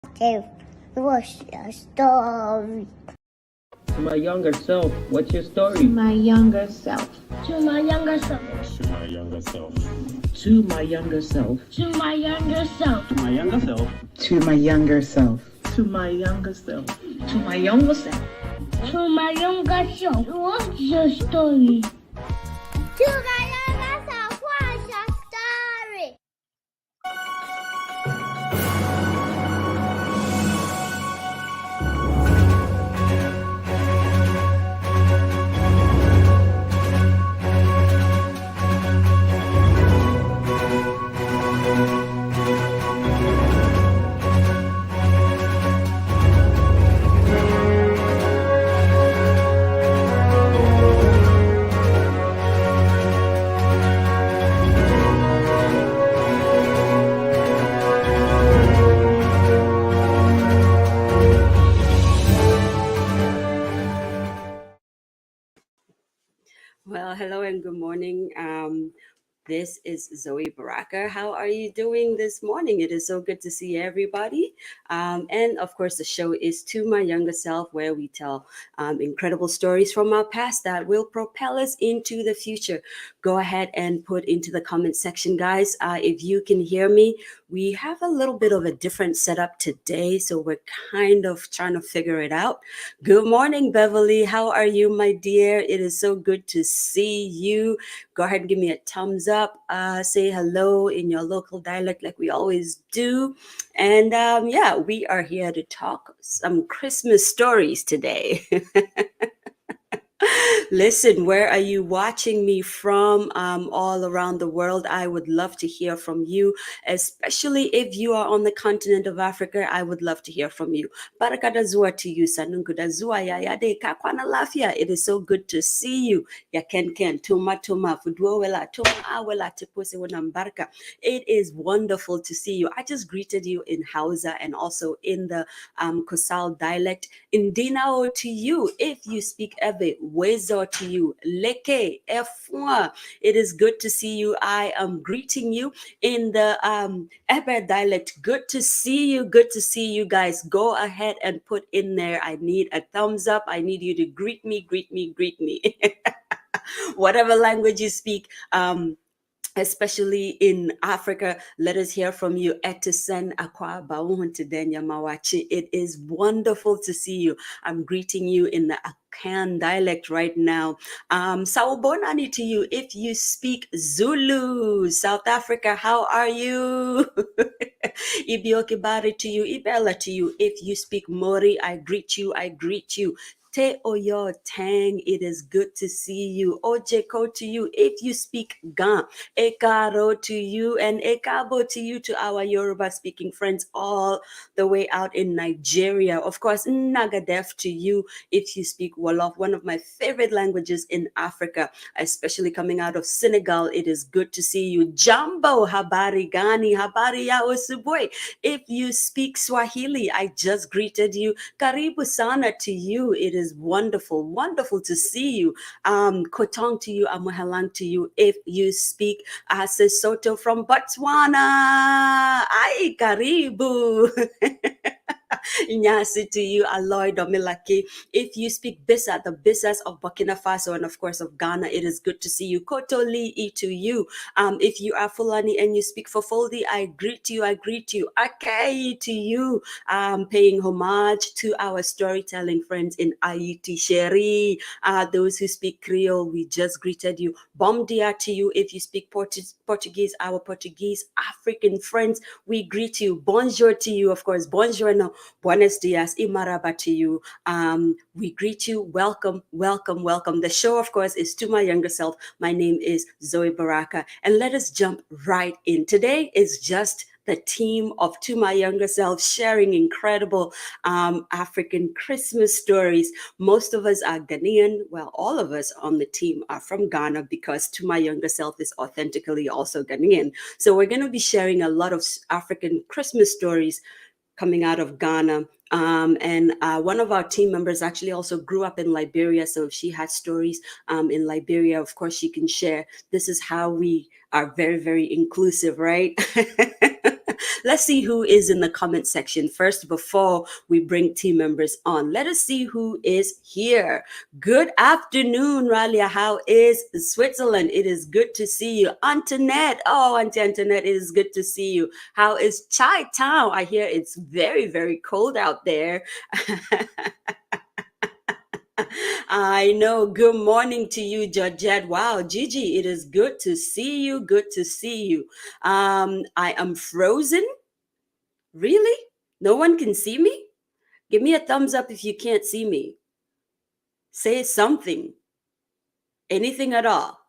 Dave, what's your story? To my younger self, what's your To story? my younger self. To my younger self. To my younger self. To my younger self. To my younger self. To my younger self. To my younger self. To my younger self. To my younger self. To my younger self, what's your story? To my younger self, what's your story? Well, hello and good morning. This is Zoe Baraka. How are you doing this morning? It is so good to see everybody. And of course, the show is To My Younger Self, where we tell incredible stories from our past that will propel us into the future. Go ahead and put into the comment section, guys. If you can hear me, we have a little bit of a different setup today, so we're kind of trying to figure it out. Good morning, Beverly. How are you, my dear? It is so good to see you. Go ahead and give me a thumbs up. Say hello in your local dialect like we always do. And yeah, we are here to talk some Christmas stories today. Listen, where are you watching me from all around the world? I would love to hear from you, especially if you are on the continent of Africa. I would love to hear from you. Barakada zua to you, sanunkuda zua ya yade kakwana lafia. It is so good to see you. Ya ken ken, tuma tuma, fudwela, tuma awela, tipose wanambarka. It is wonderful to see you. I just greeted you in Hausa and also in the Kosal dialect. Indinao to you, if you speak Ebe, Wezo to you, Leke, Efwa. It is good to see you. I am greeting you in the Ebe dialect. Good to see you. Good to see you guys. Go ahead and put in there. I need a thumbs up. I need you to greet me, greet me, greet me. Whatever language you speak. Especially in Africa, let us hear from you. Etisen Akwa Baunhuntidenya Mawachi. It is wonderful to see you. I'm greeting you in the Akan dialect right now. Sawubonani to you if you speak Zulu. South Africa, how are you? Ibiokibari to you, Ibella to you. If you speak Mori, I greet you, I greet you. Te Oyo Tang, it is good to see you. Ojeko to you if you speak Ga. Ekaro to you and Ekabo to you, to our Yoruba speaking friends all the way out in Nigeria. Of course, Nagadef to you if you speak Wolof, one of my favorite languages in Africa, especially coming out of Senegal. It is good to see you. Jambo, Habari Gani, Habari ya Usubwe. If you speak Swahili, I just greeted you. Karibu Sana to you. It is wonderful, wonderful to see you. Kotong to you, Amuhalang to you. If you speak Sesotho from Botswana, ay, Karibu. Inyasi to you, Aloy Domilaki. If you speak Bisa, the Bisas of Burkina Faso and of course of Ghana, it is good to see you. Kotoli'i to you. If you are Fulani and you speak Fofoldi, I greet you, I greet you. Akai to you. Paying homage to our storytelling friends in Haiti, Sheri. Those who speak Creole, we just greeted you. Bom dia to you. If you speak Portuguese, our Portuguese African friends, we greet you. Bonjour to you, of course. Bonjour, no. Buenos dias, Imaraba to you. We greet you. Welcome, welcome, welcome. The show, of course, is To My Younger Self. My name is Zoe Baraka. And let us jump right in. Today is just the team of To My Younger Self sharing incredible African Christmas stories. Most of us are Ghanaian. Well, all of us on the team are from Ghana because To My Younger Self is authentically also Ghanaian. So we're going to be sharing a lot of African Christmas stories coming out of Ghana. And one of our team members actually also grew up in Liberia. So if she has stories in Liberia, of course, she can share. This is how we are very, very inclusive, right? Let's see who is in the comment section first before we bring team members on. Let us see who is here. Good afternoon, Ralia. How is Switzerland? It is good to see you. Antoinette. Oh, Auntie Antoinette, it is good to see you. How is Chai Town? I hear it's very, very cold out there. I know. Good morning to you, Georgette. Wow, Gigi, it is good to see you. Good to see you. I am frozen. Really? No one can see me? Give me a thumbs up if you can't see me. Say something. Anything at all.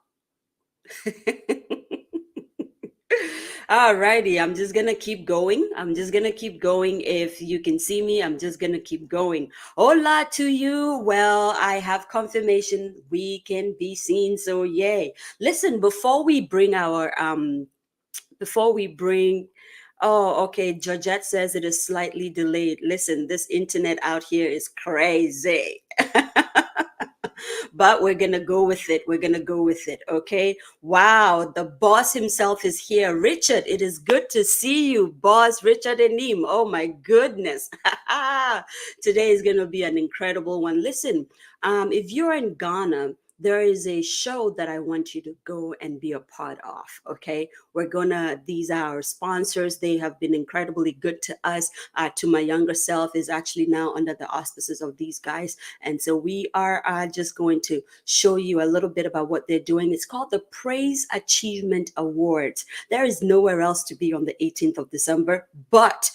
Alrighty, I'm just gonna keep going. If you can see me, I'm just gonna keep going. Hola to you. Well, I have confirmation we can be seen, so yay. Listen, before we bring oh, okay, Georgette says it is slightly delayed. Listen, this internet out here is crazy. But we're going to go with it. Okay. Wow. The boss himself is here. Richard, it is good to see you, boss Richard Enim. Oh my goodness. Today is going to be an incredible one. Listen, if you're in Ghana, there is a show that I want you to go and be a part of. Okay. These are our sponsors. They have been incredibly good to us. To My Younger Self is actually now under the auspices of these guys. And so we are just going to show you a little bit about what they're doing. It's called the Praise Achievement Awards. There is nowhere else to be on the 18th of December, but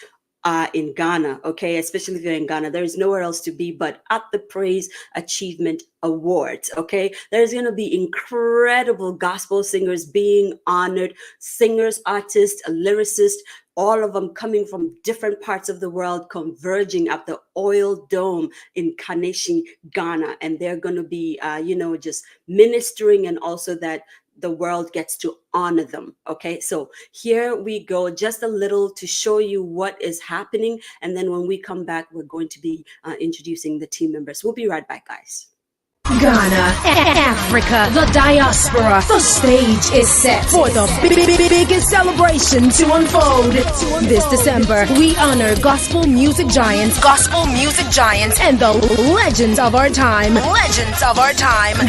in Ghana, okay, especially if you're in Ghana, there is nowhere else to be but at the Praise Achievement Awards, okay? There's going to be incredible gospel singers being honored, singers, artists, lyricists, all of them coming from different parts of the world, converging at the Oil Dome in Kaneshie, Ghana. And they're going to be, just ministering, and also that the world gets to honor them. Okay, so here we go, just a little to show you what is happening. And then when we come back, we're going to be introducing the team members. We'll be right back, guys. Ghana, Africa, the diaspora. The stage is set for the biggest celebration to unfold. This December, we honor gospel music giants, and the legends of our time.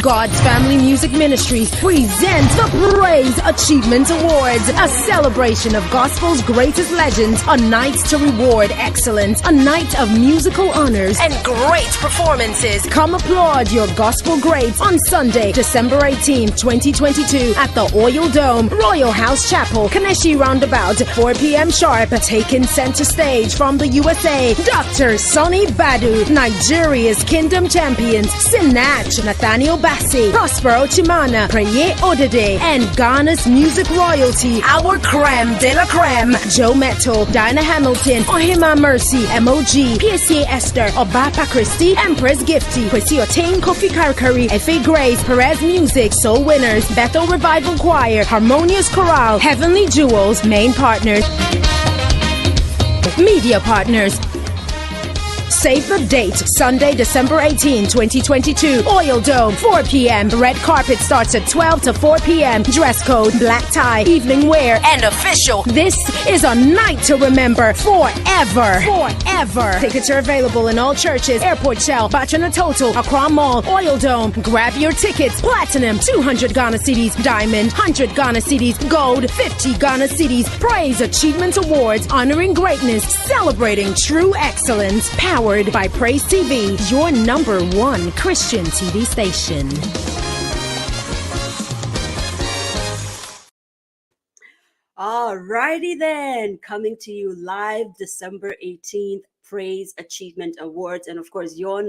God's Family Music Ministries presents the Praise Achievement Awards, a celebration of gospel's greatest legends, a night to reward excellence, a night of musical honors and great performances. Come applaud your gospel greats on Sunday, December 18, 2022 at the Oil Dome, Royal House Chapel, Kaneshie Roundabout, 4 p.m. sharp. Taking center stage from the USA, Dr. Sonny Badu, Nigeria's Kingdom Champions, Sinach, Nathaniel Bassi, Prospero Chimana, Preye Odede, and Ghana's music royalty, our creme de la creme, Joe Metal, Dinah Hamilton, Ohima Mercy, MOG, PSA Esther, Obapa Christie, Empress Gifty, Kwesi Otain, Kofi Karkari, Efe Grace, Perez Music, Soul Winners, Bethel Revival Choir, Harmonious Chorale, Heavenly Jewels, main partners, media partners. Save the date, Sunday, December 18, 2022, Oil Dome, 4 p.m. Red carpet starts at 12 to 4 p.m. Dress code, black tie, evening wear, and official. This is a night to remember forever. Tickets are available in all churches, Airport Shell, Bachana Total, Accra Mall, Oil Dome. Grab your tickets. Platinum, 200 Ghana cedis. Diamond, 100 Ghana cedis. Gold, 50 Ghana cedis. Praise Achievement Awards, honoring greatness, celebrating true excellence. Powered by Praise TV, your number one Christian TV station. Alrighty then, coming to you live December 18th, Praise Achievement Awards, and of course your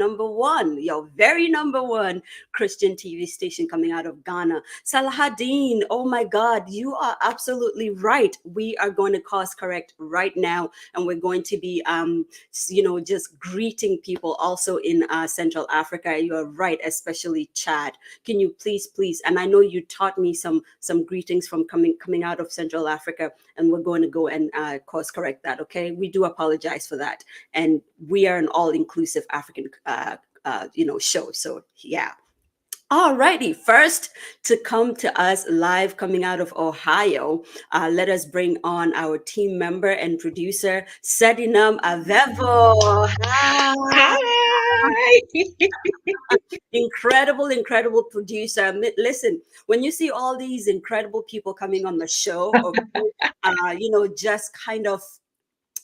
very number one Christian TV station coming out of Ghana. Salahadeen, oh my God, you are absolutely right. We are going to course correct right now, and we're going to be just greeting people also in Central Africa. You are right, especially Chad. Can you please, and I know you taught me some greetings from coming out of Central Africa, and we're going to go and course correct that. Okay, we do apologize for that. And we are an all-inclusive African, show. So yeah. Alrighty, first to come to us live coming out of Ohio, let us bring on our team member and producer, Sedinam Avevo. Hi. Hi. Incredible, incredible producer. Listen, when you see all these incredible people coming on the show, okay, just kind of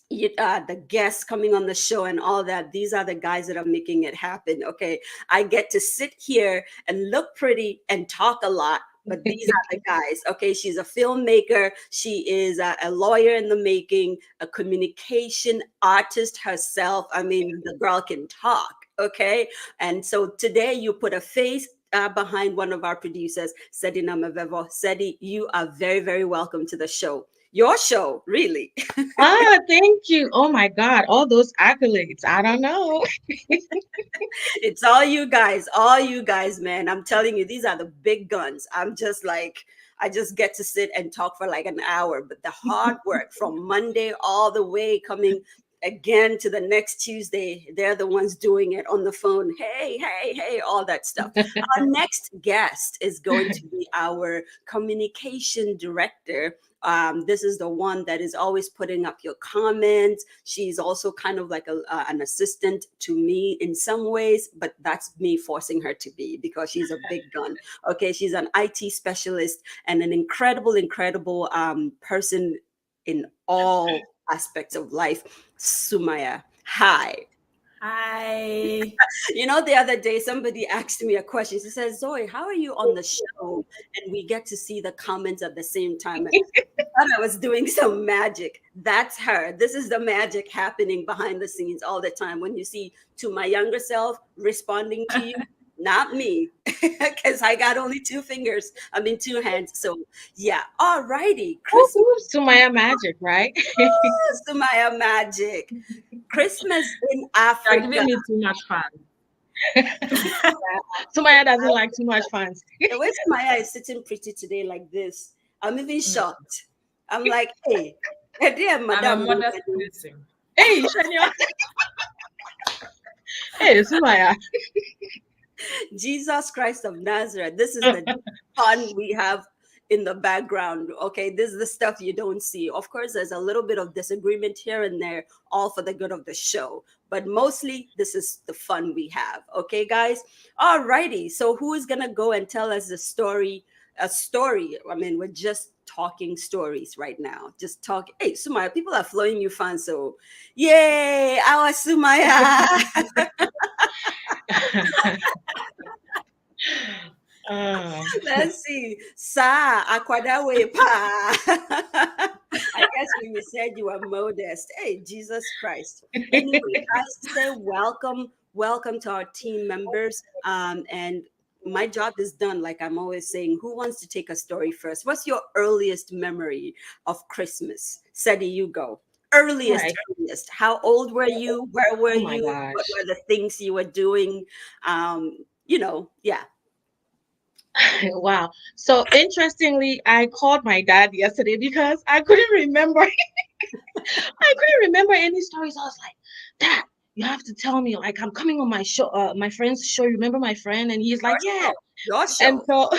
the guests coming on the show and all that, these are the guys that are making it happen. Okay, I get to sit here and look pretty and talk a lot, but these are the guys. Okay, she's a filmmaker, she is a lawyer in the making, a communication artist herself. I mean, the girl can talk. Okay, and so today you put a face behind one of our producers, Sedi Namavevo. Sedi, you are very, very welcome to the show. Your show, really. Thank you. Oh my God, all those accolades. I don't know. It's all you guys, man. I'm telling you, these are the big guns. I'm just like, I just get to sit and talk for like an hour, but the hard work from Monday all the way coming again to the next Tuesday, they're the ones doing it on the phone. Hey, hey, hey, all that stuff. Our next guest is going to be our communication director. This is the one that is always putting up your comments. She's also kind of like an assistant to me in some ways, but that's me forcing her to be because she's a big gun. Okay, she's an IT specialist and an incredible, incredible person in all aspects of life. Sumaya, hi. Hi. The other day somebody asked me a question. She says, Zoe, how are you on the show and we get to see the comments at the same time? And I thought I was doing some magic. That's her. This is the magic happening behind the scenes all the time. When you see to my younger self responding to you, not me, because I got only two hands. So yeah, all righty. Christmas. Sumaya magic, right? Sumaya magic. Christmas in You're Africa. giving me too much fun. Sumaya doesn't like too much fun. The way Sumaya is sitting pretty today like this, I'm even shocked. I'm like, hey, dear I'm madam. a modest person. Hey, Shania. Hey, Sumaya. Jesus Christ of Nazareth. This is the fun we have in the background. Okay, this is the stuff you don't see. Of course, there's a little bit of disagreement here and there, all for the good of the show. But mostly, this is the fun we have. Okay, guys? All righty. So who is going to go and tell us the story? A story. I mean, we're just talking stories right now. Just talk. Hey, Sumaya, people are flowing you fun. So, yay, our Sumaya. Let's see. Sa Akwadawe pa. I guess when you said you were modest. Hey, Jesus Christ. Anyway, guys, say welcome to our team members. And my job is done. Like I'm always saying, who wants to take a story first? What's your earliest memory of Christmas? Sedi, you go. Earliest. How old were you? Where were you? Gosh. What were the things you were doing? Yeah. Wow. So interestingly, I called my dad yesterday because I couldn't remember. I couldn't remember any stories. I was like, Dad, you have to tell me. Like, I'm coming on my show, my friend's show. Remember my friend? And he's like, yeah. Your show. And so,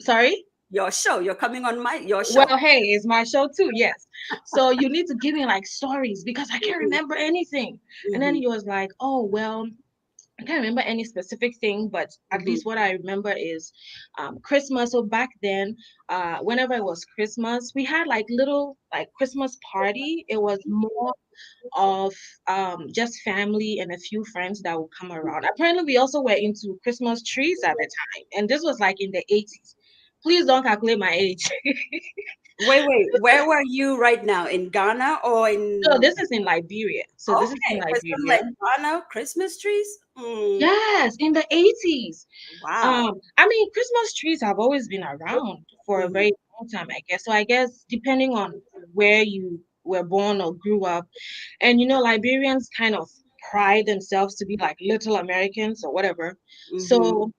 sorry? Your show. You're coming on your show. Well, hey, it's my show too. Yes. So you need to give me like stories because I can't remember anything. Mm-hmm. And then he was like, oh, well, I can't remember any specific thing, but at least what I remember is Christmas. So back then, whenever it was Christmas, we had like little like Christmas party. It was more of just family and a few friends that would come around. Apparently, we also were into Christmas trees at the time. And this was like in the 80s. Please don't calculate my age. Wait. Where were you right now? In Ghana or in? No, this is in Liberia. So this is in Liberia. Like Ghana Christmas trees? Yes, in the 80s. Wow. I mean, Christmas trees have always been around for a very long time, I guess. So I guess depending on where you were born or grew up, and Liberians kind of pride themselves to be like little Americans or whatever. So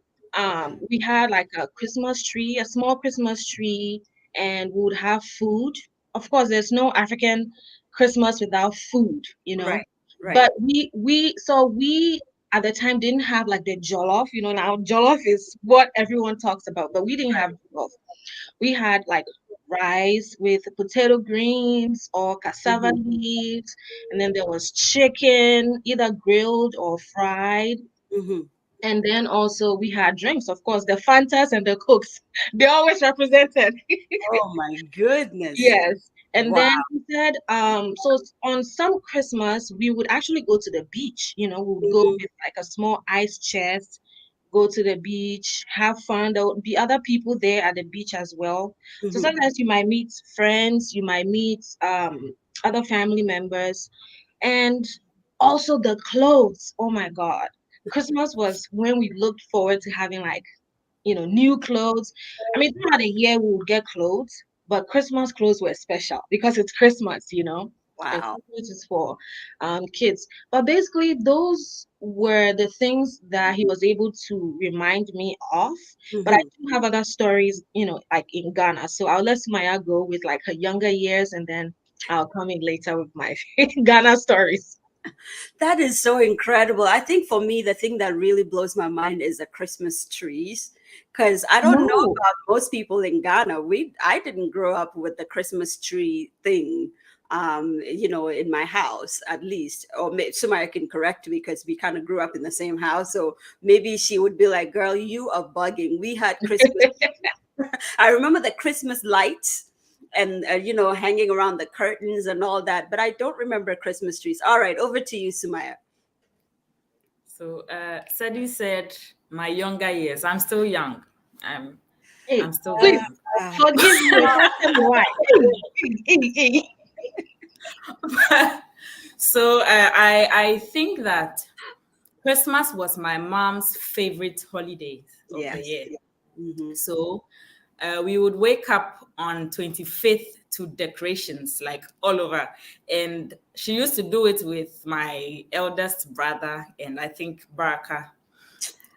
we had like a Christmas tree, a small Christmas tree, and we would have food. Of course, there's no African Christmas without food, Right. But we at the time didn't have like the jollof. Now jollof is what everyone talks about, but we didn't have jollof. We had like rice with potato greens or cassava leaves, and then there was chicken, either grilled or fried. Mm-hmm. And then also we had drinks, of course, the Fantas and the Cokes. They always represented. Oh my goodness. Yes. And Wow. then he said, so on some Christmas, we would actually go to the beach. We would go with like a small ice chest, go to the beach, have fun. There would be other people there at the beach as well. So Mm-hmm. sometimes you might meet friends, you might meet other family members, and also the clothes. Oh my God. Christmas was when we looked forward to having like new clothes. I mean, throughout the year we would get clothes, but Christmas clothes were special because it's Christmas. And Wow. Christmas is for kids. But basically, those were the things that he was able to remind me of. But I Mm-hmm. do have other stories, like in Ghana. So I'll let Sumaya go with like her younger years, and then I'll come in later with my Ghana stories. That is so incredible. I think for me, the thing that really blows my mind is the Christmas trees. Because I don't know No. about most people in Ghana. I didn't grow up with the Christmas tree thing, in my house at least. Or somebody can correct me because we kind of grew up in the same house. So maybe she would be like, girl, you are bugging. We had Christmas. I remember the Christmas lights and hanging around the curtains and all that, but I don't remember Christmas trees. All right, over to you, Sumaya. So Sadi said my younger years. I'm still young. Hey, I'm still please young. forgive me. Tell me why. So I think that Christmas was my mom's favorite holiday of the Yes. year. Mhm. So we would wake up on 25th to decorations like all over. And she used to do it with my eldest brother and I think Baraka.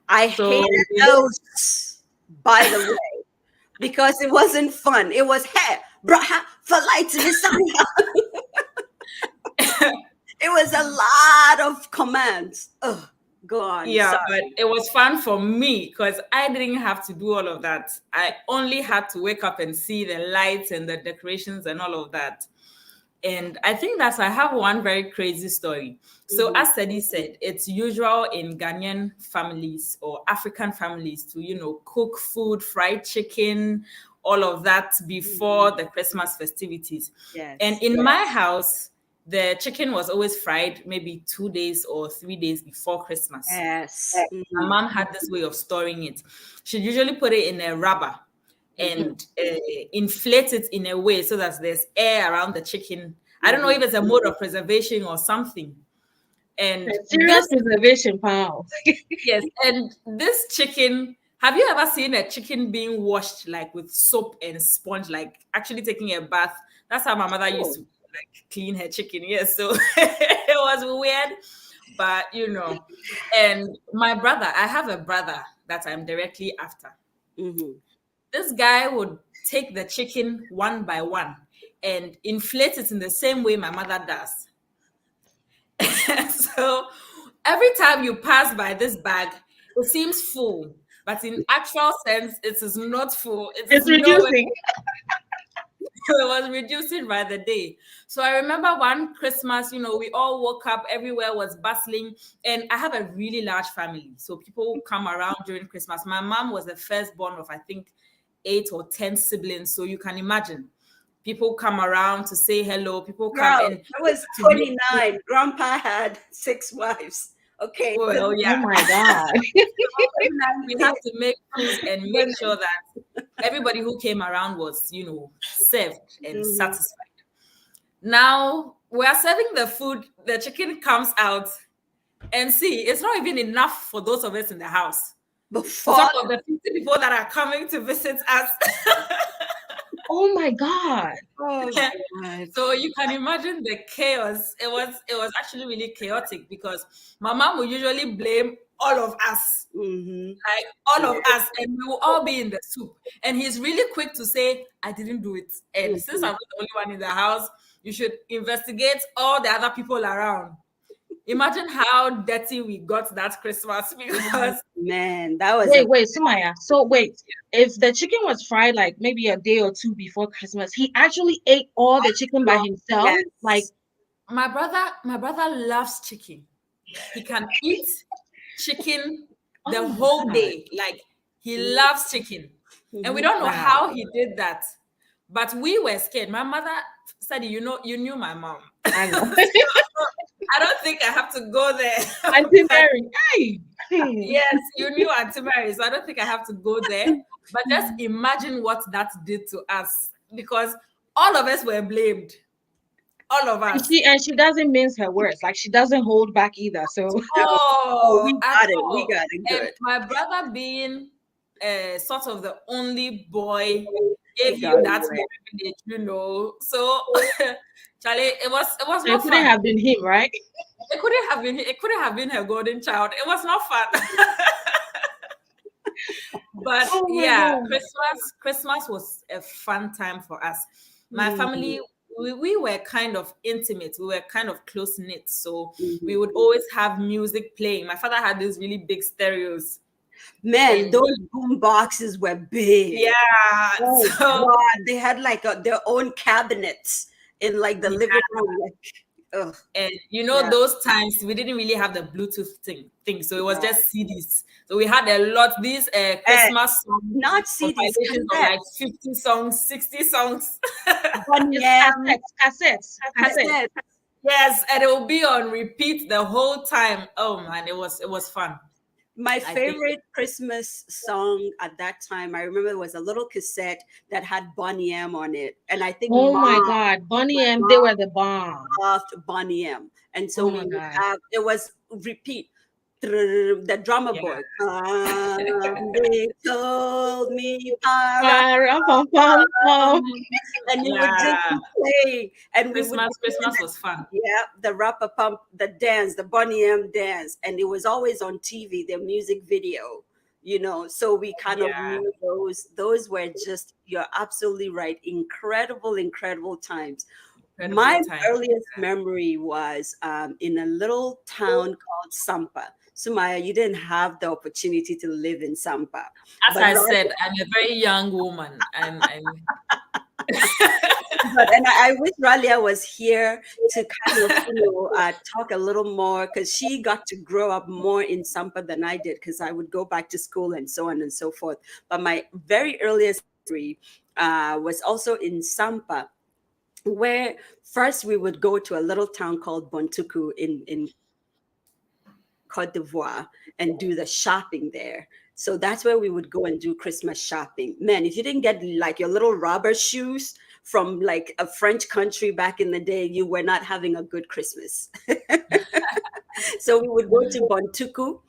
I So hated those, by the way, because it wasn't fun. It was, hey, braha, for lights in the sun. It was a lot of commands. Ugh, go on. yeah, Sorry. but it was fun for me because I didn't have to do all of that. I only had to wake up and see the lights and the decorations and all of that. And I think that I have one very crazy story. So as Sadi said, it's usual in Ghanaian families or African families to, cook food, fried chicken, all of that before the Christmas festivities. Yes. And in my house, the chicken was always fried maybe 2 days or 3 days before Christmas. Yes. My mom had this way of storing it. She'd usually put it in a rubber and inflate it in a way so that there's air around the chicken. I don't know if it's a mode of preservation or something. And Serious preservation, pal. yes, and this chicken, have you ever seen a chicken being washed like with soap and sponge, like actually taking a bath? That's how my mother used to like clean her chicken. Yes, so it was weird, but and my brother, I have a brother that I'm directly after. This guy would take the chicken one by one and inflate it in the same way my mother does. So every time you pass by this bag, it seems full, but in actual sense, it is not full. It's reducing. It was reducing by the day. So I remember one Christmas, we all woke up, everywhere was bustling, and I have a really large family. So people come around during Christmas. My mom was the firstborn of, I think, 8 or 10 siblings. So you can imagine. People come around to say hello. People come Girl, in. I was 29. Grandpa had 6 wives. Okay. Well, yeah. Oh my God. We have to make food and make sure that everybody who came around was, served and satisfied. Now we are serving the food, the chicken comes out, and see, it's not even enough for those of us in the house. Before Some of the 50 people that are coming to visit us. Oh my God. oh, God. So you can imagine the chaos. It was actually really chaotic because my mom would usually blame all of us, like all of us, and we will all be in the soup. And he's really quick to say, I didn't do it. And since I'm not the only one in the house, you should investigate all the other people around. Imagine how dirty we got that Christmas because Man, that was Wait, Sumaya. So wait, if the chicken was fried like maybe a day or two before Christmas, he actually ate all the chicken by himself. yes. Like, my brother loves chicken. He can eat chicken the Oh my whole God. day. Like he loves chicken. And we don't know Wow. how he did that. But we were scared. My mother said, you knew my mom. I know. I don't think I have to go there. Auntie Mary, hey. Yes, you knew Auntie Mary, so I don't think I have to go there. But just imagine what that did to us because all of us were blamed. All of us. And she doesn't mince her words. Like she doesn't hold back either. So Oh, we got it. We got it And good. my brother being sort of the only boy gave got him it that right. privilege. So Charlie, it was it not couldn't fun. have been him, right? It couldn't have been her golden child. It was not fun. But Oh my yeah, God. Christmas was a fun time for us. My family, we were kind of intimate. We were kind of close knit. So we would always have music playing. My father had these really big stereos. Man, those boom boxes were big. Yeah. Oh So God, they had like their own cabinets in like the living room. Like, ugh. and Yeah. those times we didn't really have the Bluetooth thing. So it was just CDs. So we had a lot these Christmas songs, Not CDs, compilations of like 50 songs, 60 songs. Cassettes. Yes, and it will be on repeat the whole time. Oh man, it was fun. My think- favorite Christmas song at that time, I remember it was a little cassette that had Bonnie M on it. And I think Oh my Mom God. Bonnie M, they were the bomb. loved Bonnie M. And so Oh we my would God. have, it was repeat. The drummer boy. They told me, and you would just Yeah. play, and we would Christmas was fun. yeah, the rapper pump, the dance, the Bonnie M dance, and it was always on TV, their music video, so we kind of Yeah. knew those were just, you're absolutely right, incredible times. My earliest memory was in a little town called Sampa. Sumaya, you didn't have the opportunity to live in Sampa. As I said, I'm a very young woman. I'm and I wish Ralia was here to kind of talk a little more, because she got to grow up more in Sampa than I did, because I would go back to school and so on and so forth. But my very earliest memory was also in Sampa, where first we would go to a little town called Bontuku in Cote d'Ivoire and do the shopping there. So that's where we would go and do Christmas shopping. Man, if you didn't get like your little rubber shoes from like a French country back in the day, you were not having a good Christmas. So we would go to Bontuku,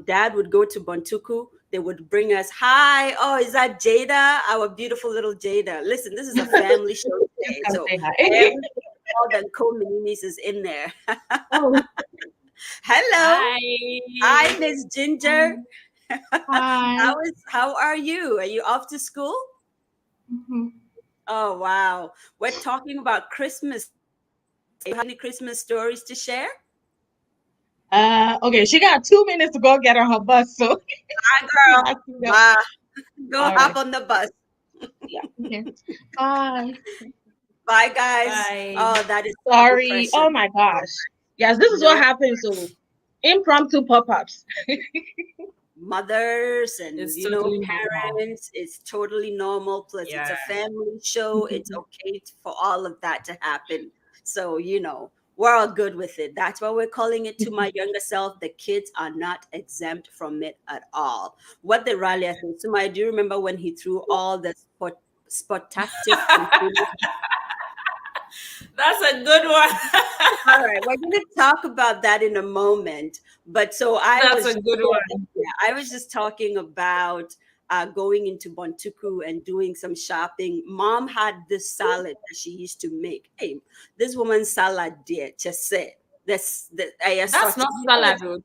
Dad would go to Bontuku. They would bring us, hi, oh, is that Jada? Our beautiful little Jada. Listen, this is a family show today. So all the co-minimis is in there. Oh. Hello. Hi, Miss Ginger. Hi. How are you? Are you off to school? Mm-hmm. Oh, wow. We're talking about Christmas. Do you have any Christmas stories to share? Okay, she got 2 minutes to go get on her bus. So Hi, girl. Go hop on the bus. Yeah. Okay. Bye. Bye, guys. Bye. Oh, that is so Sorry. precious. Oh my gosh. Yes, this is what happens. So impromptu pop-ups. Mothers and It's totally parents, it's totally normal. Plus it's a family show. It's okay for all of that to happen. So we're all good with it. That's why we're calling it To My Younger Self. The kids are not exempt from it at all. What did Ralia think? Sumaya, do you remember when he threw all the sportactive? That's a good one. All right, we're going to talk about that in a moment. But so That's a good one. Yeah, I was just talking about going into Bontuku and doing some shopping. Mom had this salad that she used to make. Hey, this woman's salad, dear, just say that's not salad, though.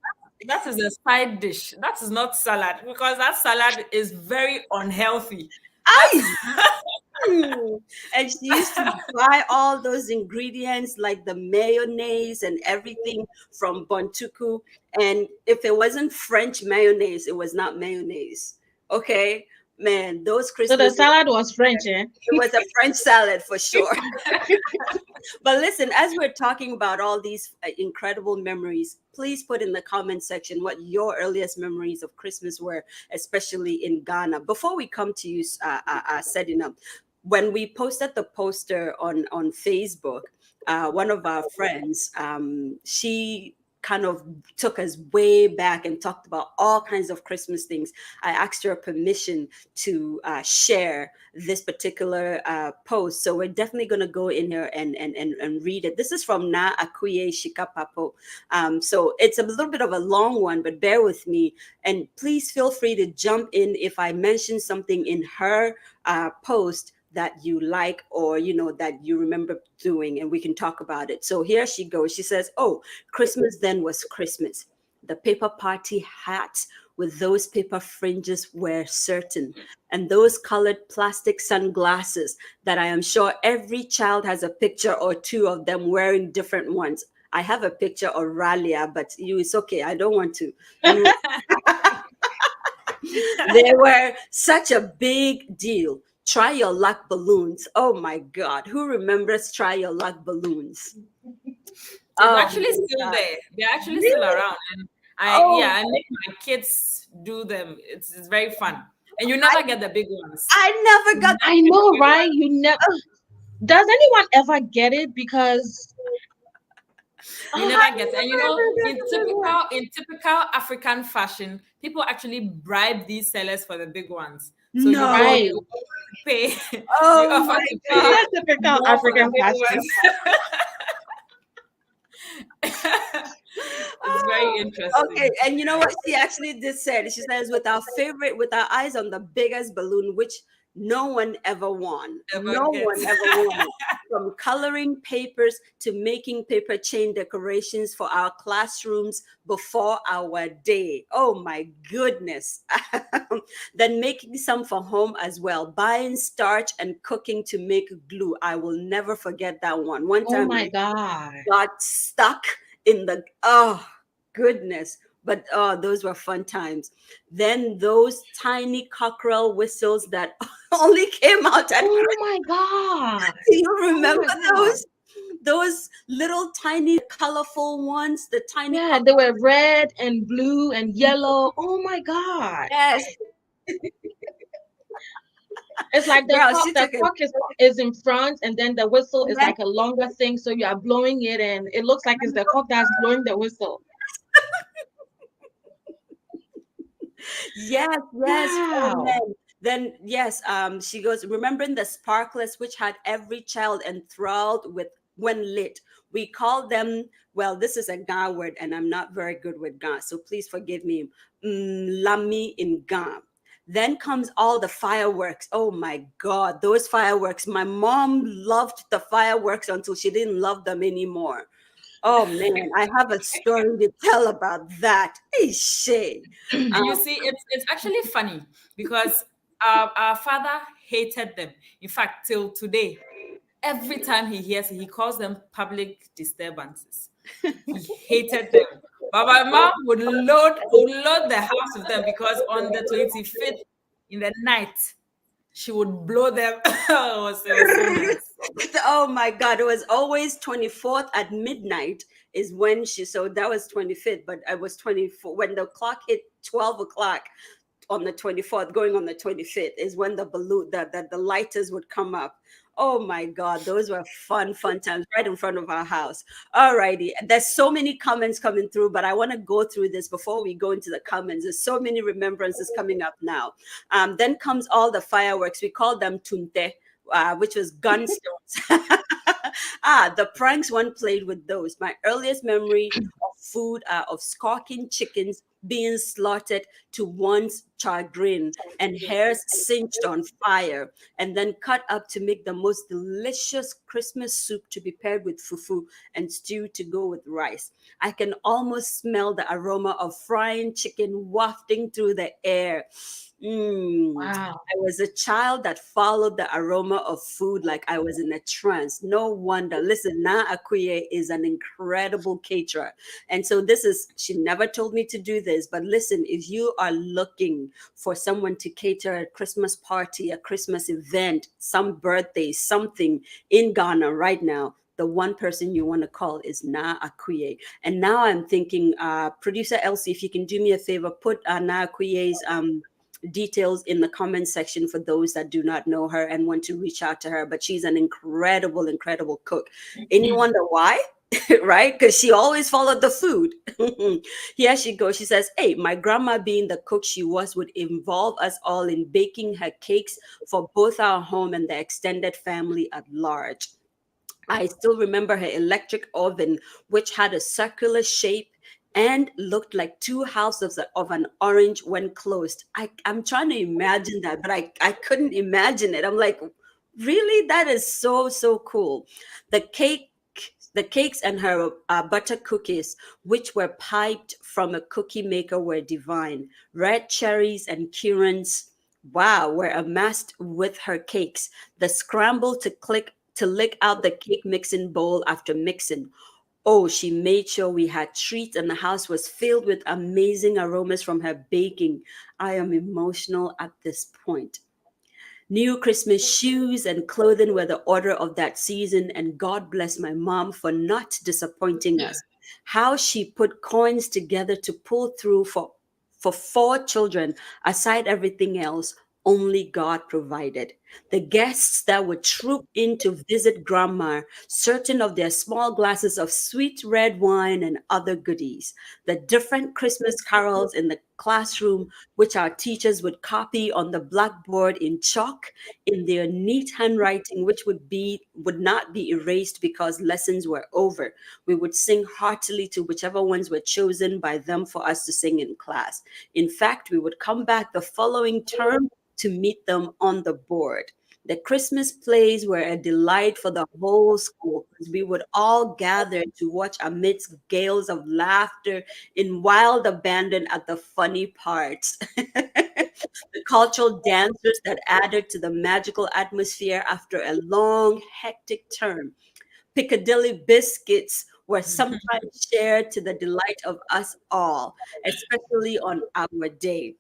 That is a side dish. That is not salad, because that salad is very unhealthy. And she used to buy all those ingredients like the mayonnaise and everything from Bontuku. And if it wasn't French mayonnaise, it was not mayonnaise. Okay, man, those So the Christmas, salad was French, eh? it was a French salad for sure. But listen, as we're talking about all these incredible memories, please put in the comment section what your earliest memories of Christmas were, especially in Ghana. Before we come to you, setting up, when we posted the poster on Facebook, one of our friends, she kind of took us way back and talked about all kinds of Christmas things. I asked her permission to share this particular post. So we're definitely going to go in here and read it. This is from Na Akuye Shikapapo. So it's a little bit of a long one, but bear with me. And please feel free to jump in if I mention something in her post that you like, or that you remember doing, and we can talk about it. So here she goes. She says, "Oh, Christmas then was Christmas. The paper party hats with those paper fringes were certain, and those colored plastic sunglasses that I am sure every child has a picture or two of them wearing different ones. I have a picture of Ralia, but it's okay. I don't want to. They were such a big deal. Try your luck balloons. Oh my God. Who remembers try your luck balloons? They're actually still there. They're actually still around. And I make my kids do them. It's very fun. And you never get the big ones. I never got. I know, right? You never. Does anyone ever get it? Because you never get it. And in typical African fashion, people actually bribe these sellers for the big ones. So No. you pay. Oh you offer my to pay that's typical more for African the big fashion. ones. It's very interesting. Okay, and you know what she actually did said? She says, with our eyes on the biggest balloon, which no one ever won. No one ever won. From coloring papers to making paper chain decorations for our classrooms before our day. Oh my goodness. Then making some for home as well. Buying starch and cooking to make glue. I will never forget that one. One time Oh my God. got stuck in the, oh goodness. But those were fun times. Then those tiny cockerel whistles that only came out at Oh my God. Do you remember God. those little tiny colorful ones? The tiny Yeah, they were red and blue and yellow. Oh my God. yes. It's like the Girl, cock, she the took it. cock is in front, and then the whistle is Yes. like a longer thing. So you are blowing it, and it looks like it's the cock that's blowing the whistle. Yes, yes. Oh, Wow. man. Then yes, she goes, remembering the sparklers which had every child enthralled with when lit. We call them, well, this is a Ga word, and I'm not very good with Ga, so please forgive me. Lami in Ga. Then comes all the fireworks. Oh my God, those fireworks. My mom loved the fireworks until she didn't love them anymore. Oh man, I have a story to tell about that. Hey, Shay. And you see, it's actually funny because our father hated them. In fact, till today, every time he hears it, he calls them public disturbances. He hated them. But my mom would load the house with them because on the 25th in the night, she would blow them. It was so nice. Oh my God, it was always 24th at midnight is when so that was 25th, but I was 24 when the clock hit 12 o'clock on the 24th, going on the 25th is when the balloon, the lighters would come up. Oh my God, those were fun times right in front of our house. All righty. There's so many comments coming through, but I want to go through this before we go into the comments. There's so many remembrances coming up now. Then comes all the fireworks. We call them tunte, which was gunstones. The pranks one played with those. My earliest memory of food of skulking chickens being slaughtered to one's chagrin and hairs singed on fire, and then cut up to make the most delicious Christmas soup to be paired with fufu and stew to go with rice. I can almost smell the aroma of frying chicken wafting through the air. Wow. I was a child that followed the aroma of food like I was in a trance. No wonder. Listen, Na Akuye is an incredible caterer. And so she never told me to do this, but listen, if you are looking for someone to cater a Christmas party, a Christmas event, some birthday, something in Ghana right now, the one person you want to call is Na Akuye. And now I'm thinking, producer Elsie, if you can do me a favor, put Na Akuye's details in the comment section for those that do not know her and want to reach out to her. But she's an incredible cook. And you wonder why? Right? Because she always followed the food. Here she goes. She says, hey, my grandma, being the cook she was, would involve us all in baking her cakes for both our home and the extended family at large. I still remember her electric oven, which had a circular shape and looked like two halves of an orange when closed. I'm trying to imagine that, but I couldn't imagine it. I'm like, really? That is so cool. The cakes and her butter cookies, which were piped from a cookie maker, were divine. Red cherries and currants, wow, were amassed with her cakes. The scramble to lick out the cake mixing bowl after mixing. Oh, she made sure we had treats and the house was filled with amazing aromas from her baking. I am emotional at this point. New Christmas shoes and clothing were the order of that season, and God bless my mom for not disappointing us. How she put coins together to pull through for 4 children, aside everything else, only God provided. The guests that would troop in to visit Grandma, certain of their small glasses of sweet red wine and other goodies. The different Christmas carols in the classroom, which our teachers would copy on the blackboard in chalk in their neat handwriting, which would not be erased because lessons were over. We would sing heartily to whichever ones were chosen by them for us to sing in class. In fact, we would come back the following term to meet them on the board. The Christmas plays were a delight for the whole school because we would all gather to watch amidst gales of laughter in wild abandon at the funny parts. The cultural dancers that added to the magical atmosphere after a long, hectic term. Piccadilly biscuits were sometimes shared to the delight of us all, especially on our day.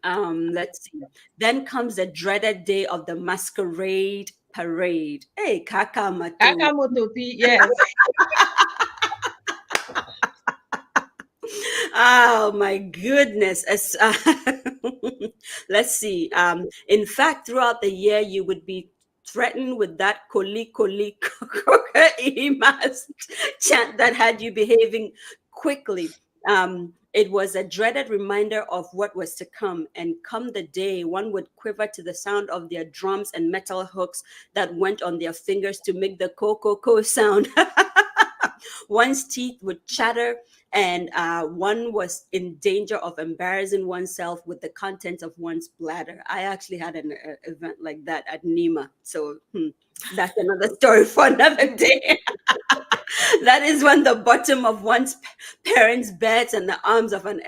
Let's see. Then comes the dreaded day of the masquerade parade. Hey, Kakamatu. Akamotopi, yes. Oh my goodness. Let's see. In fact, throughout the year, you would be threatened with that koli imas chant that had you behaving quickly. It was a dreaded reminder of what was to come. And come the day, one would quiver to the sound of their drums and metal hooks that went on their fingers to make the ko sound. One's teeth would chatter, and one was in danger of embarrassing oneself with the contents of one's bladder. I actually had an event like that at Nima. So that's another story for another day. That is when the bottom of one's parents' beds and the arms of an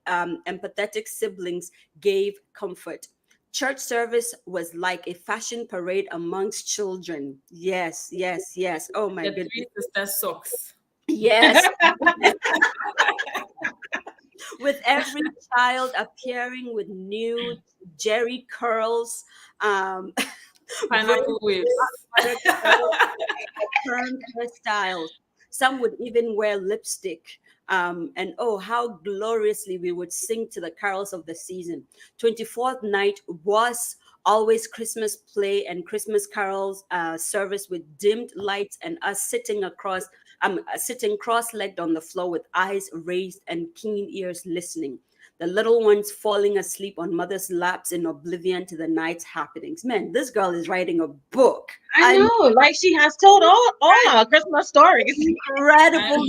empathetic siblings gave comfort. Church service was like a fashion parade amongst children. Yes. Oh my The goodness. Three Sister socks. Yes. With every child appearing with new Jerry curls, Pineapple waves. permed hairstyles. Some would even wear lipstick. And oh, how gloriously we would sing to the carols of the season. 24th night was always Christmas play and Christmas carols service with dimmed lights and us sitting cross-legged on the floor with eyes raised and keen ears listening. The little ones falling asleep on mother's laps in oblivion to the night's happenings. Man, this girl is writing a book. I know, like she has told all our Christmas stories. Incredible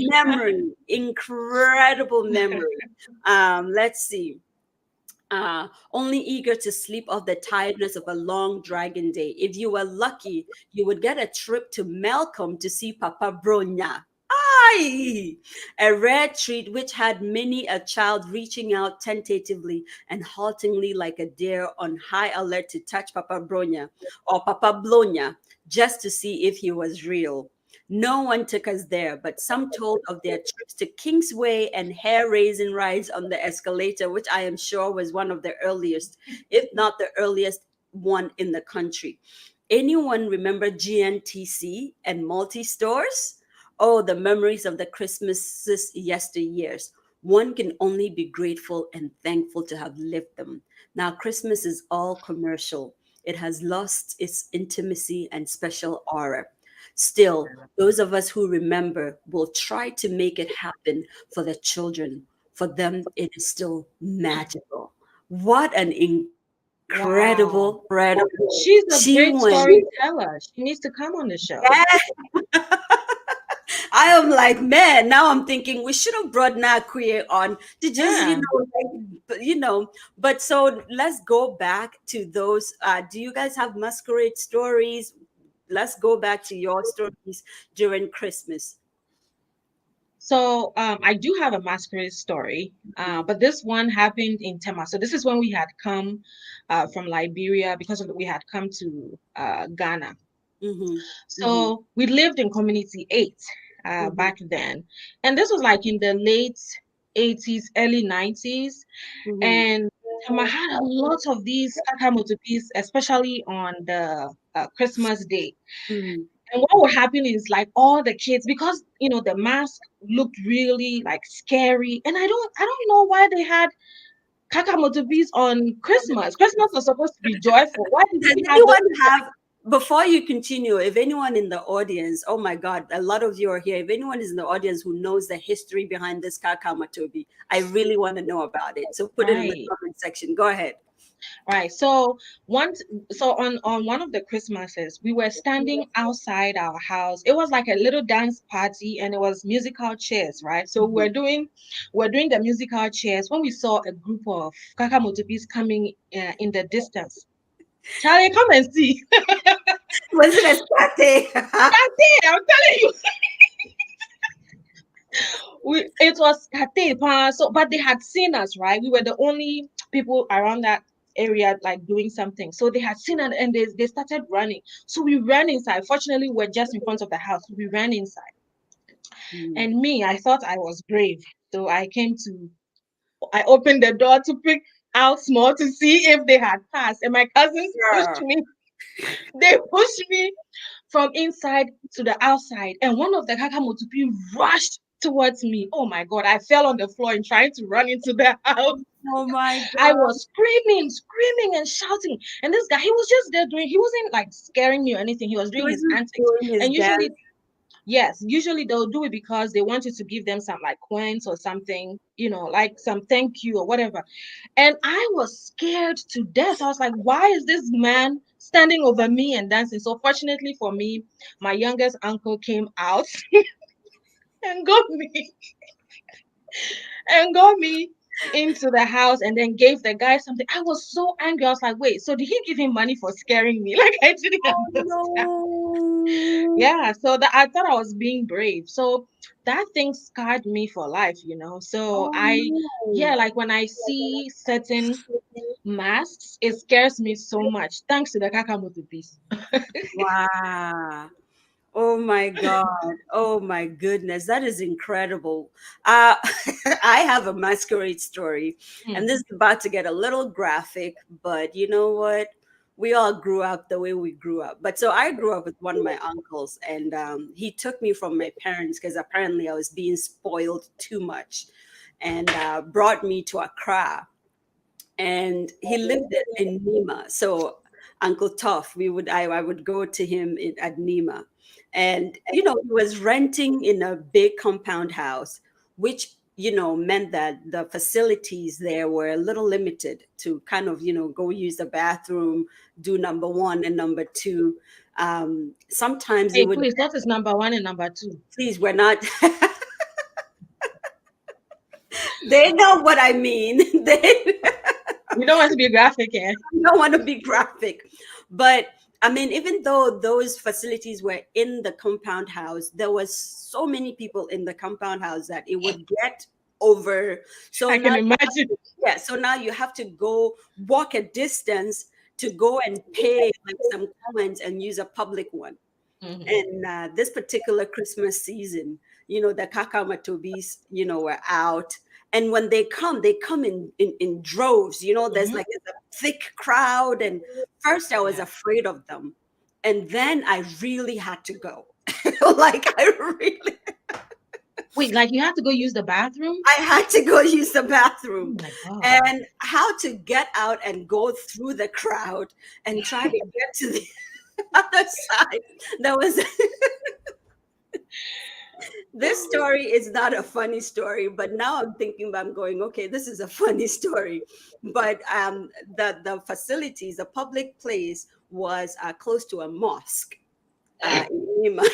memory. Let's see. only eager to sleep off the tiredness of a long dragging day. If you were lucky, you would get a trip to Malcolm to see Papa Bronya. Aye! A rare treat which had many a child reaching out tentatively and haltingly like a deer on high alert to touch Papa Bronya or Papa Blonya just to see if he was real. No one took us there, but some told of their trips to Kingsway and hair-raising rides on the escalator, which I am sure was one of the earliest, if not the earliest one in the country. Anyone remember GNTC and multi-stores? Oh, the memories of the Christmases yesteryears. One can only be grateful and thankful to have lived them. Now, Christmas is all commercial. It has lost its intimacy and special aura. Still, those of us who remember will try to make it happen for the children. For them, it is still magical. What an Wow. incredible. She's a She great went. storyteller. She needs to come on the show. I am like, man, now I'm thinking we should have brought Nakwe on to just, Yeah. but so let's go back to those. Do you guys have masquerade stories? Let's go back to your stories during Christmas. So I do have a masquerade story, but this one happened in Tema. So this is when we had come from Liberia because we had come to Ghana. So we lived in Community 8 back then. And this was like in the late 80s, early 90s. And Tema had a lot of these kakamotopis, especially on the Christmas day. And what would happen is like all the kids, because the mask looked really like scary, and I don't know why they had kakamotopis on Christmas. Christmas was supposed to be joyful. Why did Does we have anyone have, before you continue, if anyone in the audience, oh my God, a lot of you are here. If anyone is in the audience who knows the history behind this kakamatobi, I really want to know about it. So put it in the comment section. Go ahead. Right. So on one of the Christmases, we were standing outside our house. It was like a little dance party, and it was musical chairs, right? So we're doing the musical chairs when we saw a group of kakamotopis coming in the distance. Charlie, come and see. Was it a Saturday? Saturday, I'm telling you. It was Saturday, so but they had seen us, right? We were the only people around that area like doing something. So they had seen us and they started running. So we ran inside. Fortunately, we're just in front of the house. We ran inside. And me, I thought I was brave. So I opened the door to pick out small to see if they had passed. And my cousins pushed me. They pushed me from inside to the outside. And one of the kakamotupi rushed towards me. Oh my God, I fell on the floor and trying to run into the house. Oh my God. I was screaming and shouting. And this guy, he was just there he wasn't like scaring me or anything. He was doing his antics. And usually they'll do it because they wanted to give them some like coins or something, like some thank you or whatever. And I was scared to death. I was like, why is this man standing over me and dancing? So fortunately for me, my youngest uncle came out and got me into the house and then gave the guy something. I was so angry. I was like, wait, so did he give him money for scaring me? Like I didn't understand. No. Yeah, so that I thought I was being brave. So that thing scarred me for life, So like when I see certain masks, it scares me so much. Thanks to the Kakamoto piece. Wow. Oh my God. Oh my goodness. That is incredible. I have a masquerade story, and this is about to get a little graphic, but you know what? We all grew up the way we grew up. But so I grew up with one of my uncles, and he took me from my parents because apparently I was being spoiled too much, and brought me to Accra. And he lived in Nima. So Uncle Toff, I would go to him at Nima. And, he was renting in a big compound house, which, meant that the facilities there were a little limited to kind of, go use the bathroom, do number one and number two. Sometimes Hey, please, what is number one and number two? Please, we're not. They know what I mean. You don't want to be graphic, eh? I don't want to be graphic. But I mean, even though those facilities were in the compound house, there was so many people in the compound house that it would get over. So I can now, imagine. yeah, so now you have to go walk a distance to go and pay like some coins and use a public one. Mhm. And this particular Christmas season, the Kakamatobis, were out. And when they come in droves. There's like a thick crowd. And first I was afraid of them. And then I really had to go. Like I really, Wait, like you have to go use the bathroom? I had to go use the bathroom. Oh my God. And how to get out and go through the crowd and try to get to the other side. That was this story is not a funny story, but now I'm thinking, I'm going, okay, this is a funny story. But the facilities, the public place was close to a mosque in Lima.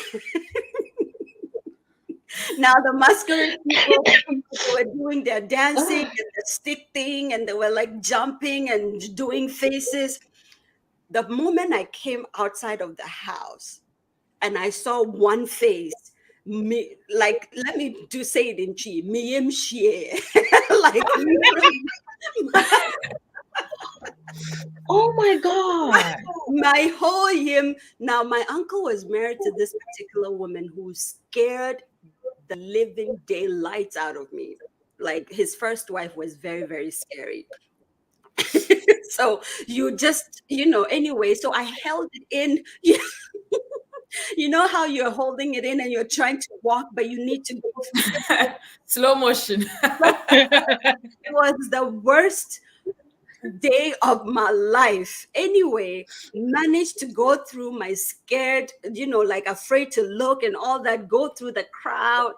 Now the masquerade people, they were doing their dancing and the stick thing, and they were like jumping and doing faces. The moment I came outside of the house and I saw one face, me, like, let me do say it in Chi, miyem shie. Like literally, Oh my God. my whole yim. Now my uncle was married to this particular woman who scared the living daylights out of me. Like his first wife was very, very scary. So you just, anyway, so I held it in. You know how you're holding it in and you're trying to walk, but you need to go. Slow motion. It was the worst day of my life. Anyway, managed to go through my scared, like afraid to look and all that, go through the crowd.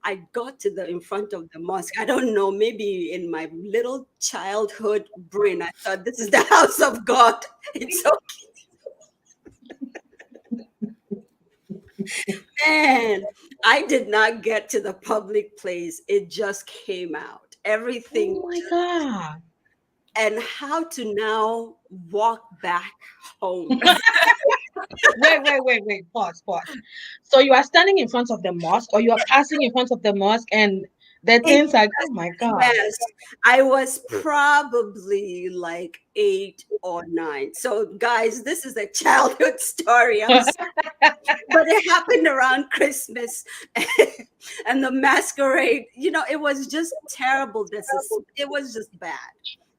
I got to the in front of the mosque. I don't know, maybe in my little childhood brain, I thought this is the house of God. It's okay. Man, I did not get to the public place. It just came out. Everything. Oh my God. And how to now walk back home. Wait. Pause. So you are standing in front of the mosque, or you are passing in front of the mosque, and the things like, oh my God. Yes, I was probably like 8 or 9. So, guys, this is a childhood story. I'm sorry. But it happened around Christmas and the masquerade. It was just terrible. It was just bad.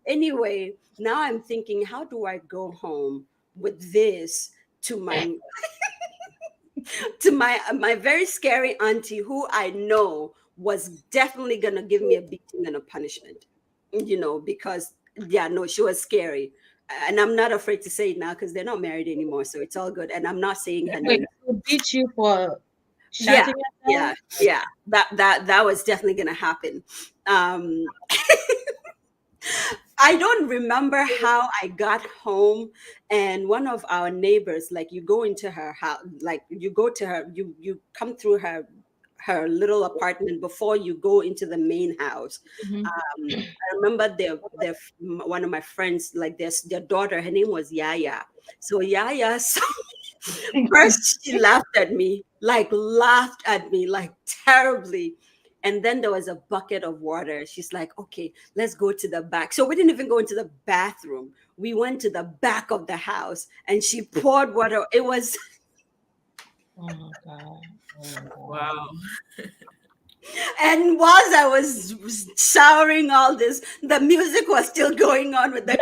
Anyway, now I'm thinking, how do I go home with this to my my very scary auntie, who I know was definitely gonna give me a beating and a punishment, because she was scary. And I'm not afraid to say it now because they're not married anymore, so it's all good. And I'm not saying her Wait, name. who beat you for Yeah, shouting at them? yeah. That was definitely gonna happen. I don't remember how I got home, and one of our neighbors, like you go into her house, like you go to her, you come through her little apartment before you go into the main house. Mhm. I remember one of my friends, like their daughter, her name was Yaya. So Yaya, first she laughed at me like terribly. And then there was a bucket of water. She's like, okay, let's go to the back. So we didn't even go into the bathroom. We went to the back of the house and she poured water. It was. Oh my God. Wow. And whilst I was showering all this, the music was still going on with the.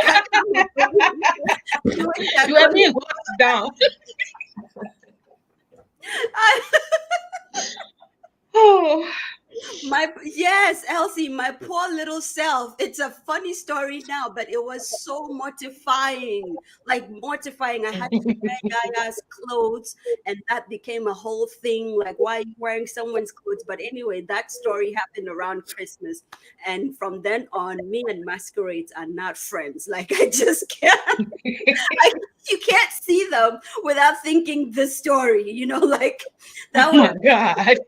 You let me go down. Oh. Yes, Elsie, my poor little self. It's a funny story now, but it was so mortifying. Like mortifying. I had to wear Yaya's clothes, and that became a whole thing. Like, why are you wearing someone's clothes? But anyway, that story happened around Christmas, and from then on, me and masquerades are not friends. Like, I just can't. You can't see them without thinking this story. Like that Oh was. my God.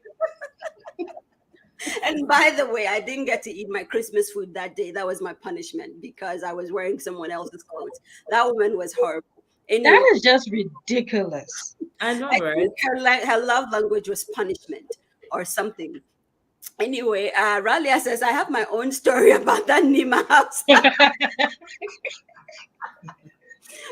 And by the way, I didn't get to eat my Christmas food that day. That was my punishment because I was wearing someone else's clothes. That woman was horrible. Anyway, That is just ridiculous. I know, I right? think her love language was punishment or something. Anyway, Ralia says, I have my own story about that Nima house.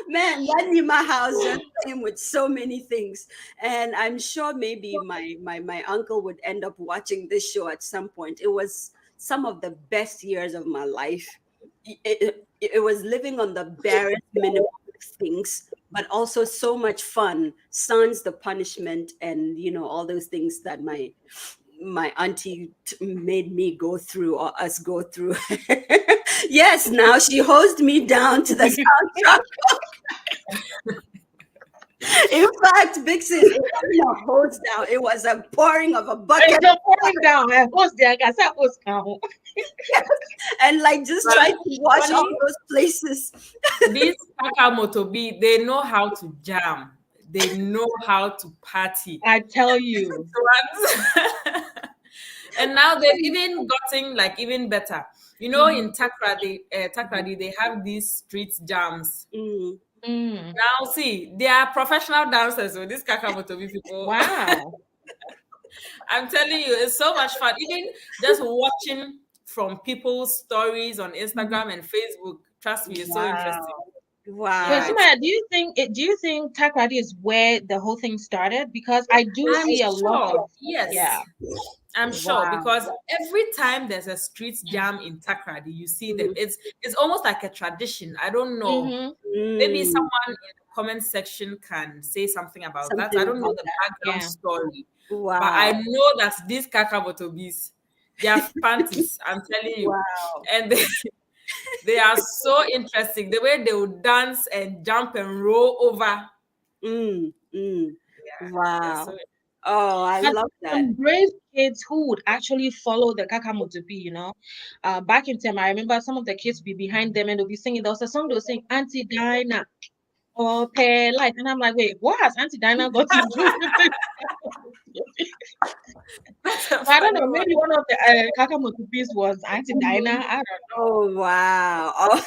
Man, that Nima house just came with so many things. And I'm sure maybe my uncle would end up watching this show at some point. It was some of the best years of my life. It was living on the barest minimum of things, but also so much fun. Sans the punishment and all those things that my auntie made me go through or us go through. Yes, now she hosed me down to the soundtrack. In fact, Vixen, it wasn't a hose down. It was a pouring of a bucket. It's a pouring down. What's the I said what's down? And like just trying to wash funny. all those places. These Kakamotobi, they know how to jam. They know how to party. I tell you. And now they've even gotten like even better. In Takrady, they have these street jams. Mm. Now see, they are professional dancers. So these Kakamotobi people. Wow. I'm telling you, it's so much fun. Even just watching from people's stories on Instagram and Facebook. Trust me, it's so interesting. Wow. But Sumaya, do you think Takrady is where the whole thing started? Because I do see a lot of yes. Yeah. I'm sure Wow. because every time there's a street jam in Takrady, you see them. It's almost like a tradition. I don't know. Mhm. Maybe someone in the comment section can say something about that. I don't know the background story. Wow. But I know that these Kakabotobis, they are fancies. I'm telling you. Wow. And they are so interesting. The way they will dance and jump and roll over. Wow. So, oh, I love that. Some brave kids who would actually follow the Kakamotopi, back in time, I remember some of the kids would be behind them and they'll be singing. There was a song they were saying, Auntie Dinah, or Pay Life. And I'm like, wait, what has Auntie Dinah got to do with it? I don't know. Maybe one of the Kakamotopis was Auntie Dinah. I don't know. Oh, wow. Oh,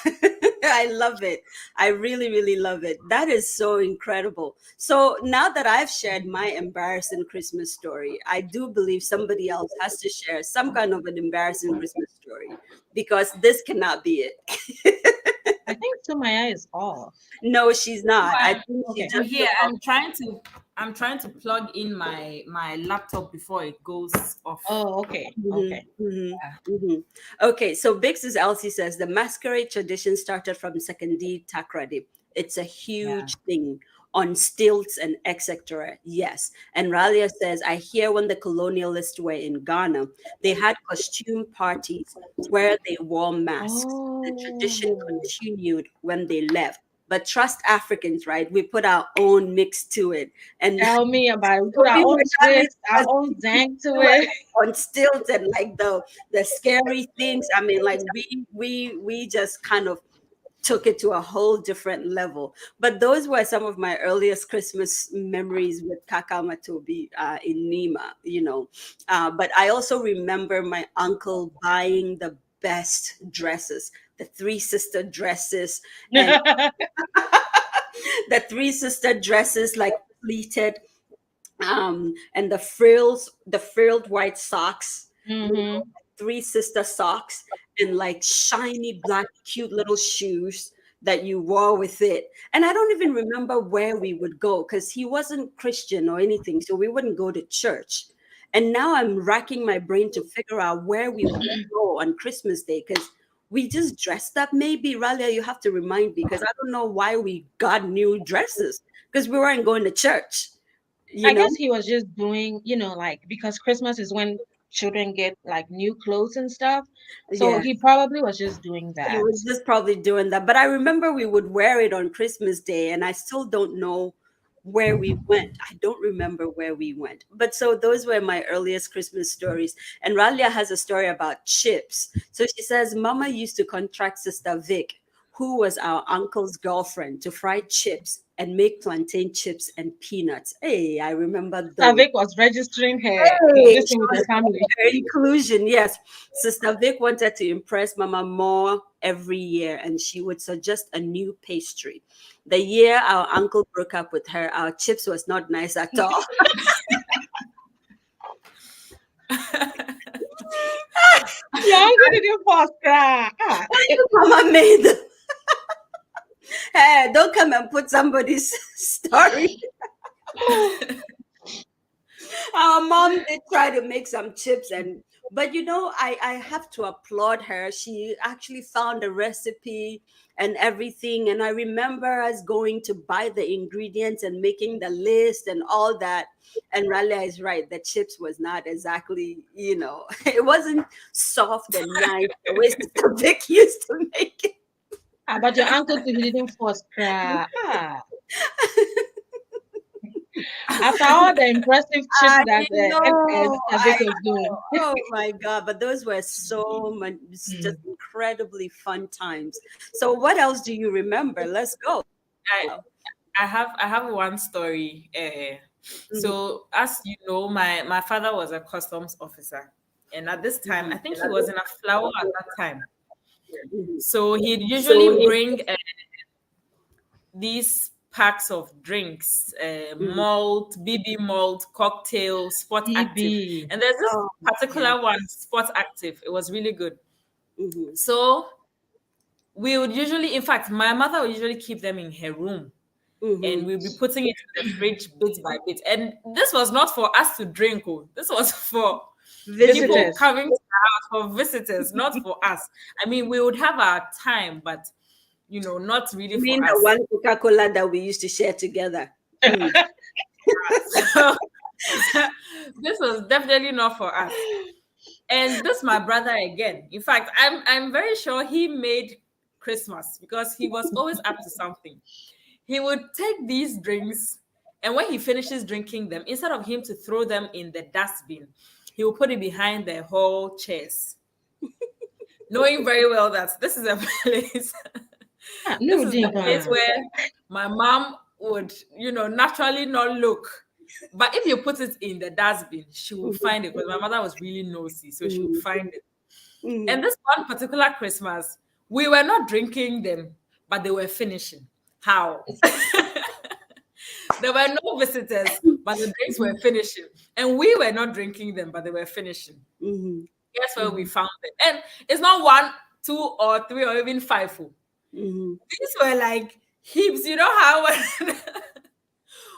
I love it. I really, really love it. That is so incredible. So now that I've shared my embarrassing Christmas story, I do believe somebody else has to share some kind of an embarrassing Christmas story because this cannot be it. I think Sumaya is off. No, she's not. I think she So just here I'm trying to plug in my laptop before it goes off. Oh, okay. Okay. Okay, so Bix's Elsie says the masquerade tradition started from Sekandi Takrady. It's a huge thing on stilts and etc. Yes. And Ralia says, I hear when the colonialists were in Ghana, they had costume parties where they wore masks. The tradition continued when they left. But trust Africans, right? We put our own mix to it. And Tell me about it. We put our own twist, our own zang to it. On stilts and like the scary things. I mean, like we just kind of took it to a whole different level. But those were some of my earliest Christmas memories with Kakamatobi in Nima, But I also remember my uncle buying the best dresses, the three sister dresses, and the three sister dresses like pleated, and the frilled white socks, three sister socks, and like shiny black cute little shoes that you wore with it. And I don't even remember where we would go because he wasn't Christian or anything, so we wouldn't go to church. And now I'm racking my brain to figure out where we would go on Christmas Day because we just dressed up. Maybe, Ralia, you have to remind me because I don't know why we got new dresses because we weren't going to church. I guess he was just doing, like because Christmas is when children get like new clothes and stuff. So he probably was just doing that. He was just probably doing that. But I remember we would wear it on Christmas Day, and I still don't know where we went. I don't remember where we went. But so those were my earliest Christmas stories. And Ralia has a story about chips. So she says, Mama used to contract Sister Vic who was our uncle's girlfriend, to fry chips and make plantain chips and peanuts. Hey, I remember those. Vic was registering her Hey, this thing with the family. her inclusion, yes. Sister Vic wanted to impress Mama more every year, and she would suggest a new pastry. The year our uncle broke up with her, our chips was not nice at all. Yeah, I'm gonna do fast cry. Mama made them. Hey, don't come and put somebody's story. Our mom did try to make some chips, but I have to applaud her. She actually found a recipe and everything. And I remember us going to buy the ingredients and making the list and all that. And Ralia is right. The chips was not exactly, it wasn't soft and nice the way Sister Vic used to make it. But your uncle too, he didn't force cry. After all the impressive chips that Vic was doing. Oh my God! But those were so much, just incredibly fun times. So, what else do you remember? Let's go. I have one story. So, as you know, my father was a customs officer, and at this time, I think he was in a flower at that time. So he'd usually bring these packs of drinks, malt, BB malt, cocktail, Sport Active. And there's this particular one, Sport Active. It was really good. So we would usually, in fact, my mother would usually keep them in her room. And we'll be putting it in the fridge bit by bit. And this was not for us to drink. This was for people coming to the house, for visitors, not for us. I mean, we would have our time, but not really for us. The one Coca-Cola that we used to share together. So, this was definitely not for us. And this my brother again. In fact, I'm very sure he made Christmas because he was always up to something. He would take these drinks, and when he finishes drinking them, instead of him to throw them in the dustbin, he will put it behind the hall chairs, knowing very well that this is a place. This is the place where my mom would, naturally not look. But if you put it in the dustbin, she will find it, because my mother was really nosy, so she would find it. And this one particular Christmas, we were not drinking them, but they were finishing. How? There were no visitors, but the drinks were finishing. And we were not drinking them, but they were finishing. Guess where we found them? And it's not 1, 2, or 3, or even 5. These were like heaps. You know how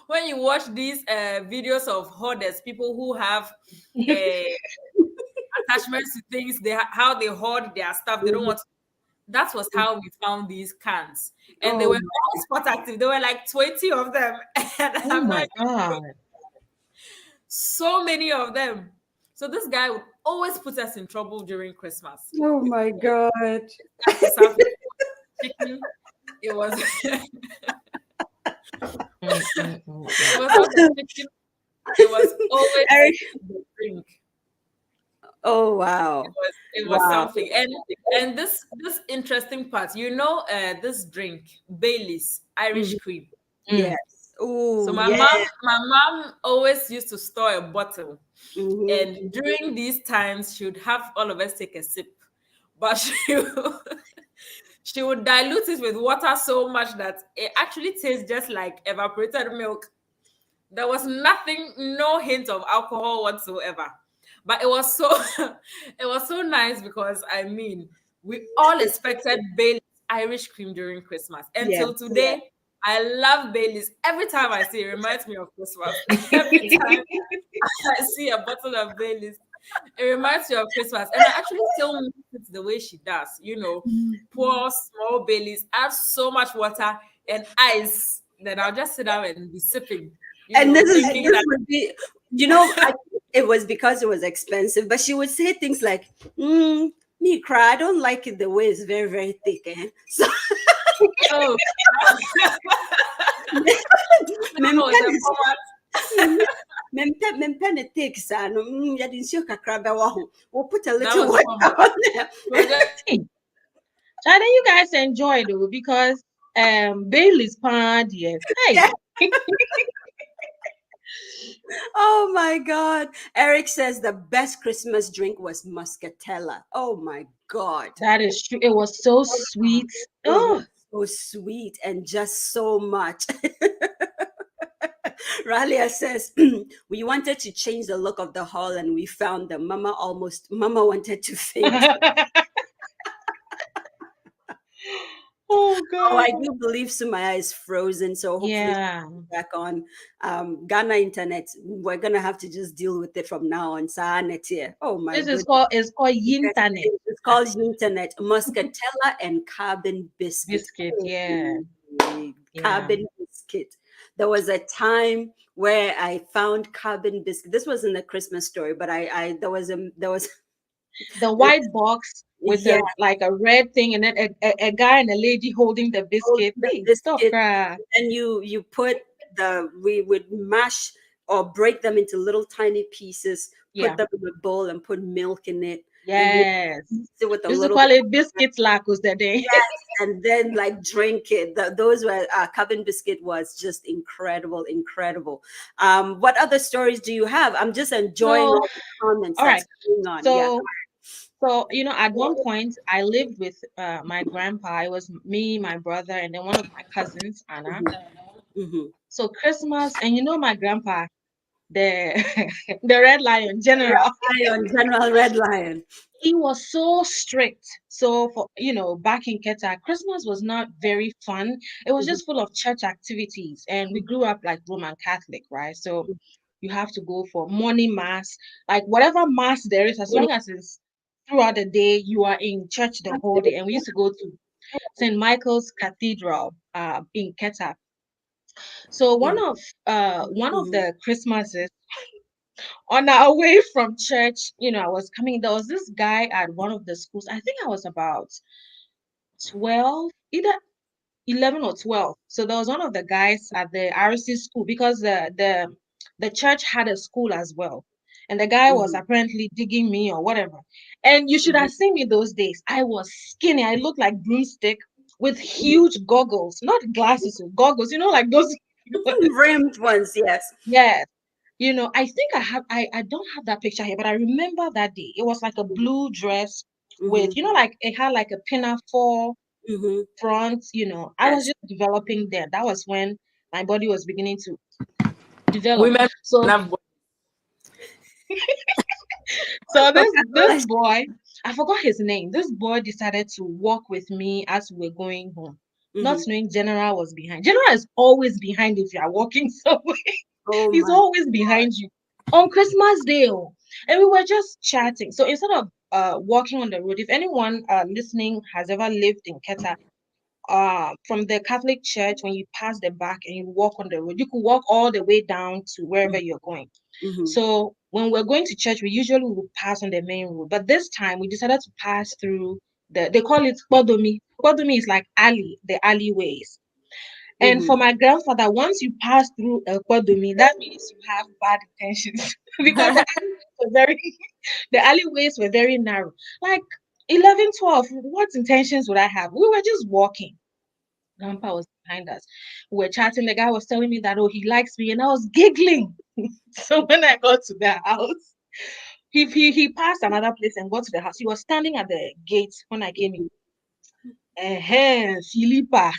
when you watch these videos of hoarders, people who have attachments to things, how they hoard their stuff, they don't want to. That was how we found these cans. And they were all Sport Active. There were like 20 of them. And oh my God. So many of them. So this guy would always put us in trouble during Christmas. Oh my God. Chicken. It was it was always the drink. Oh wow! It was something, and this interesting part, this drink, Baileys Irish cream. Yes. Ooh, so my mom always used to store a bottle, and during these times she would have all of us take a sip, but she would dilute it with water so much that it actually tastes just like evaporated milk. There was nothing, no hint of alcohol whatsoever. But it was so nice because we all expected Baileys Irish cream during Christmas. Until today, I love Baileys. Every time I see it, reminds me of Christmas. Every time I see a bottle of Baileys, it reminds me of Christmas. And I actually still miss it the way she does. Pour small Baileys, add so much water and ice. Then I'll just sit down and be sipping. Would be, it was because it was expensive, but she would say things like, me cry, I don't like it the way it's very, very thick. So we'll put a little water on there. I think you guys enjoy though because Bailey's pond, yes. Hey, Oh my God. Eric says the best Christmas drink was muscatella. Oh my God. that is true. It was so sweet. It was Oh, so sweet and just so much. Ralia says, we wanted to change the look of the hall and we found them. Mama wanted to faint. oh Oh, I God. do believe Sumaya is frozen, so hopefully Yeah. she'll be back on. Ghana internet. We're gonna have to just deal with it from now on. Saanet here. Oh my This is goodness. called Yes, internet it's called internet. Muscatella and carbon biscuit. biscuit. Yeah. Yeah. Carbon biscuit. There was a time where I found carbon biscuit. This wasn't a Christmas story, but there was The white box with yeah, a like a red thing, and then a guy and a lady holding the biscuit. the Hey, stop biscuit. cry. And you put we would mash or break them into little tiny pieces, Yeah. put them in a bowl and put milk in it, and you Yes. mix it with a Used to little call it biscuits lacos that day. yes, and then like drink it. Those were carbon biscuit was just incredible, incredible. What other stories do you have? I'm just enjoying So, all the comments all right. that's going on. Yeah. So, at one point I lived with my grandpa. It was me, my brother, and then one of my cousins, Anna. Mm-hmm. So Christmas, and my grandpa, the the Red Lion General, Lion, General Red Lion. he was so strict. So for back in Keta, Christmas was not very fun. It was Mhm. just full of church activities, and we grew up like Roman Catholic, right? So you have to go for morning mass, like whatever mass there is, as long as it's throughout the day, you are in church the whole day. And we used to go to St. Michael's Cathedral in Keta. So one of Mhm. the Christmases on our way from church, I was coming. There was this guy at one of the schools. I think I was about 12, either 11 or 12. So there was one of the guys at the RC school because the church had a school as well. And the guy was Mhm. apparently digging me or whatever. And you should Mhm. have seen me those days. I was skinny. I looked like broomstick with huge goggles, not glasses, goggles, like those. Rimmed ones, yes. Yes. I think I don't have that picture here, but I remember that day. It was like a blue dress with, Mhm. like it had like a pinafore Mhm. front. I was Yes. just developing then. That was when my body was beginning to develop. Women So love so this boy, I forgot his name. This boy decided to walk with me as we were going home. Not Mhm. knowing General was behind. General is always behind if you are walking somewhere. Oh He's my. always behind you on Christmas Day. Oh. And we were just chatting. So instead of walking on the road, if anyone listening has ever lived in Keta, from the Catholic Church, when you pass the back and you walk on the road, you could walk all the way down to wherever you're going. Mhm. So when we're going to church, we usually will pass on the main road. But this time we decided to pass through they call it Kodomi. Kodomi is like alley, the alleyways. And Mhm. for my grandfather, once you pass through a Kodomi, that means you have bad intentions because the alleyways were very narrow. Like 11, 12. What intentions would I have? We were just walking. Grandpa was behind us. We were chatting. The guy was telling me that, oh, he likes me, and I was giggling. So when I got to the house, he passed another place and got to the house. He was standing at the gate when I came in. Philippa,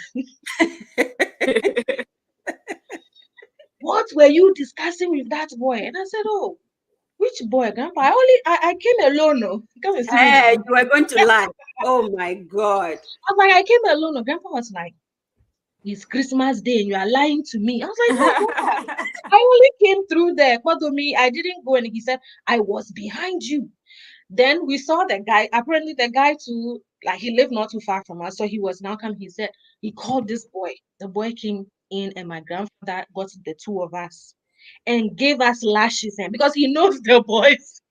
what were you discussing with that boy? And I said, oh, which boy, Grandpa? I came alone. No, come and see me in the Hey, room. you are going to lie. Oh my God. I was like, I came alone. No. Grandpa was like, it's Christmas Day and you are lying to me. I was like, no, Grandpa. I only came through there. Me, I didn't go. And he said, I was behind you. Then we saw the guy. Apparently, the guy too, like he lived not too far from us. So he was now coming. He said, he called this boy. The boy came in, and my grandfather got the two of us and gave us lashes. And because he knows the boys,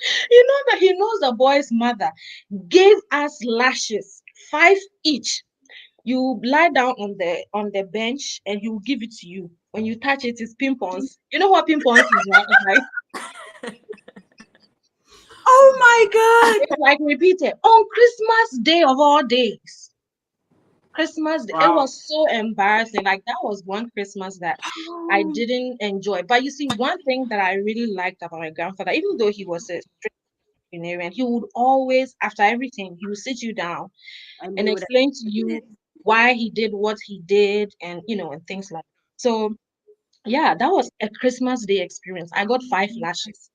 that he knows the boy's mother, gave us lashes, 5 each. You lie down on the bench and he will give it to you. When you touch it, it's pimpons. You know what pimpons is, right? It's like Oh my God. It's like repeated on Christmas Day of all days. Christmas Day. It Wow. was so embarrassing. Like that was one Christmas that I didn't enjoy. But you see, one thing that I really liked about my grandfather, even though he was a strict disciplinarian, he would always, after everything, he would sit you down And and you would explain to have you it. why he did what he did, and and things like that. So yeah, that was a Christmas Day experience. I got 5 lashes.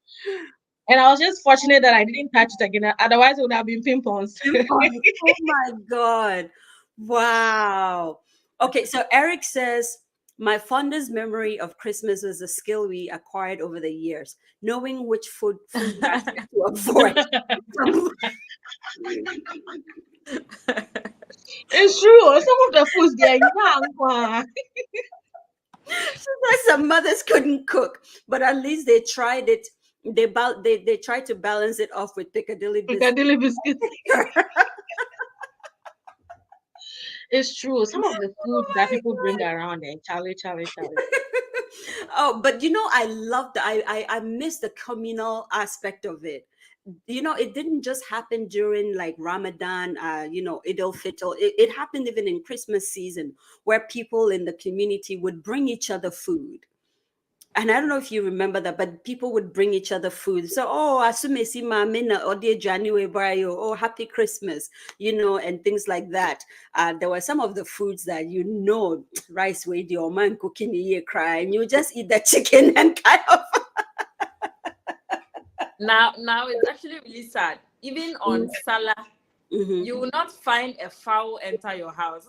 And I was just fortunate that I didn't touch it again. Otherwise, it would have been pimples. Oh my God. Wow. Okay, so Eric says, my fondest memory of Christmas was a skill we acquired over the years, knowing which food basket to avoid. It's true. Some of the foods there, you know, Some mothers couldn't cook, but at least they tried it. They tried to balance it off with Piccadilly biscuits. Piccadilly biscuits. It's true. Some of the foods that people bring around there, Charlie. Oh, but I loved I miss the communal aspect of it. It didn't just happen during like Ramadan, Eid al-Fitr. It happened even in Christmas season, where people in the community would bring each other food. And I don't know if you remember that, but people would bring each other food. So, asumesi mamina or dear January brayo, oh, happy Christmas, and things like that. There were some of the foods that rice with your man cooking a cry, and you just eat the chicken and kind of. Now it's actually really sad. Even on Salah, Mhm. you will not find a fowl enter your house.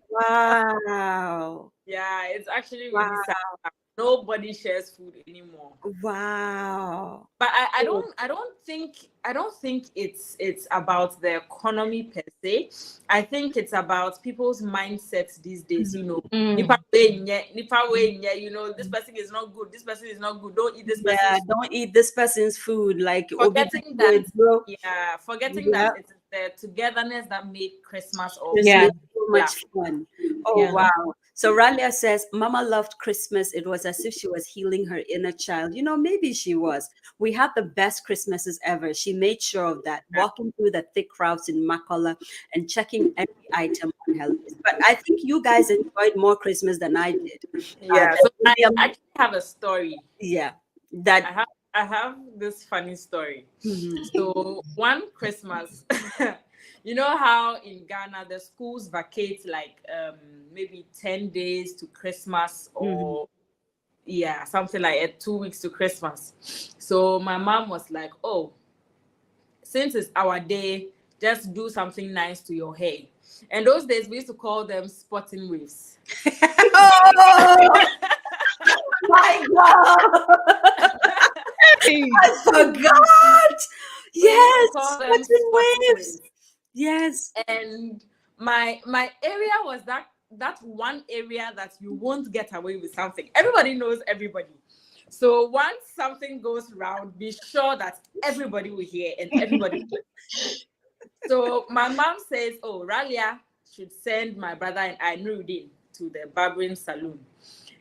Wow. Yeah, it's actually really sad. Nobody shares food anymore. Wow. But I don't think it's about the economy per se. I think it's about people's mindsets these days. Nipa way, this person is not good. This person is not good. Don't eat this person's food. Don't eat this person's food. Like Forgetting that it's the togetherness that made Christmas or Yeah. so much fun. Oh Yeah. wow. So Ralia says, Mama loved Christmas. It was as if she was healing her inner child. Maybe she was. We had the best Christmases ever. She made sure of that, walking through the thick crowds in Makola and checking every item on her list. But I think you guys enjoyed more Christmas than I did. Yeah. So I actually have a story. Yeah. That I have this funny story. Mhm. So one Christmas, you know how in Ghana the schools vacate like maybe 10 days to Christmas or something like 2 weeks to Christmas. So my mom was like, oh, since it's our day, just do something nice to your hair. And those days we used to call them spotting waves. Oh my God. I forgot. Yes, spotting waves. Yes. And my area was that one area that you won't get away with something. Everybody knows everybody. So once something goes round, be sure that everybody will hear and everybody will hear. So my mom says, oh, Ralia should send my brother and I, Nuruddin, to the barbering salon.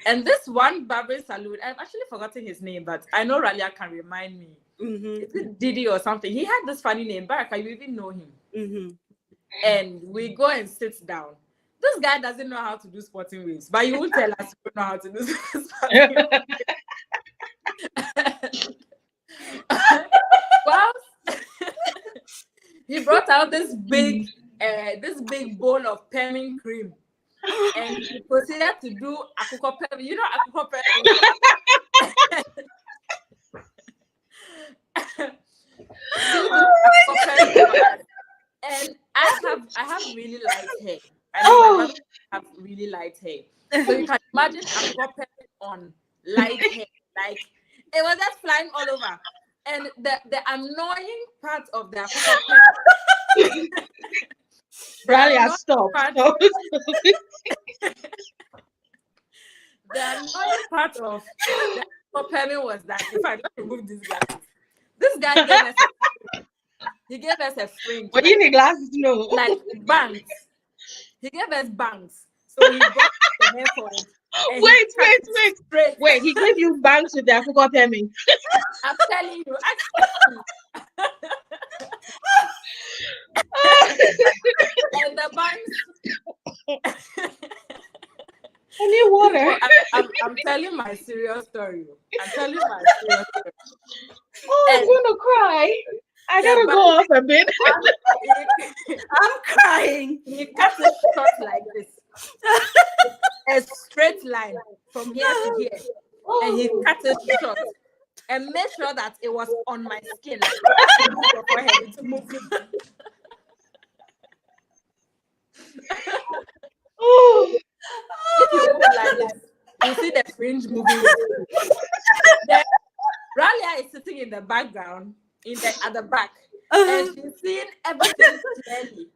And this one barbering salon, I've actually forgotten his name, but I know Ralia can remind me. Mm-hmm. Is it Didi or something? He had this funny name. Baraka, you even know him. Mm-hmm. And we go and sit down. This guy doesn't know how to do sporting waves, but you won't tell us you don't know how to do sporting waves. Well, he brought out this big bowl of pemming cream. And he proceeded to do akuko pemming. You know akuko pemming? And I have really light hair. I know my brother have really light hair. So you can imagine akuko pemming on light hair. Like it was just flying all over. And the annoying part of the akuko pemming. Ralia, stop. The annoying part of the pemming was that if I don't remove this guy gave us a fringe. But you need glasses, like bangs. He gave us bangs. So he brought the hair for it. And Wait, he cut wait, it wait. straight. Wait, he gave you bangs with the African payment. I'm telling you. And the banks. I need water. I'm telling my serious story. I'm telling my serious story. Oh, I'm And gonna cry. I the gotta go off a bit. I'm crying. He cut it short like this. A straight line from here to here. And he cut it short. And made sure that it was on my skin. Like, to move your forehead, to move. Oh, If you move like this, you see the fringe moving. Then Ralia is sitting in the background, at the back, and she's seeing everything clearly.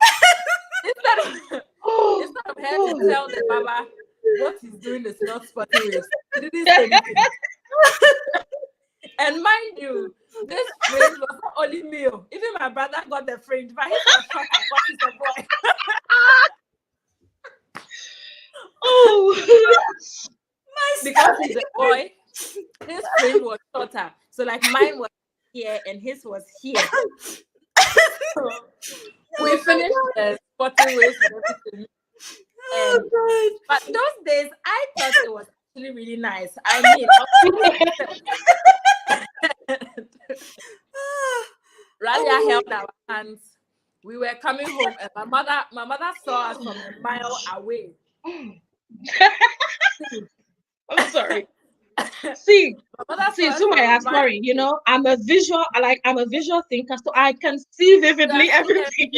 Instead of her to tell the Baba what he's doing is not spotting waves, she didn't say anything. And mind you, this fringe was not only me. Even my brother got the fringe, but he was shocked because he's a boy. oh. Because he's a boy, his fringe was shorter. So like mine was here and his was here. So we finished the spotting waves and everything. But those days I thought it was actually really nice. I mean, Ralia held our hands. We were coming home, and my mother saw us from a mile away. I'm sorry. See, so my story, you know, I'm a visual thinker, so I can see vividly everything.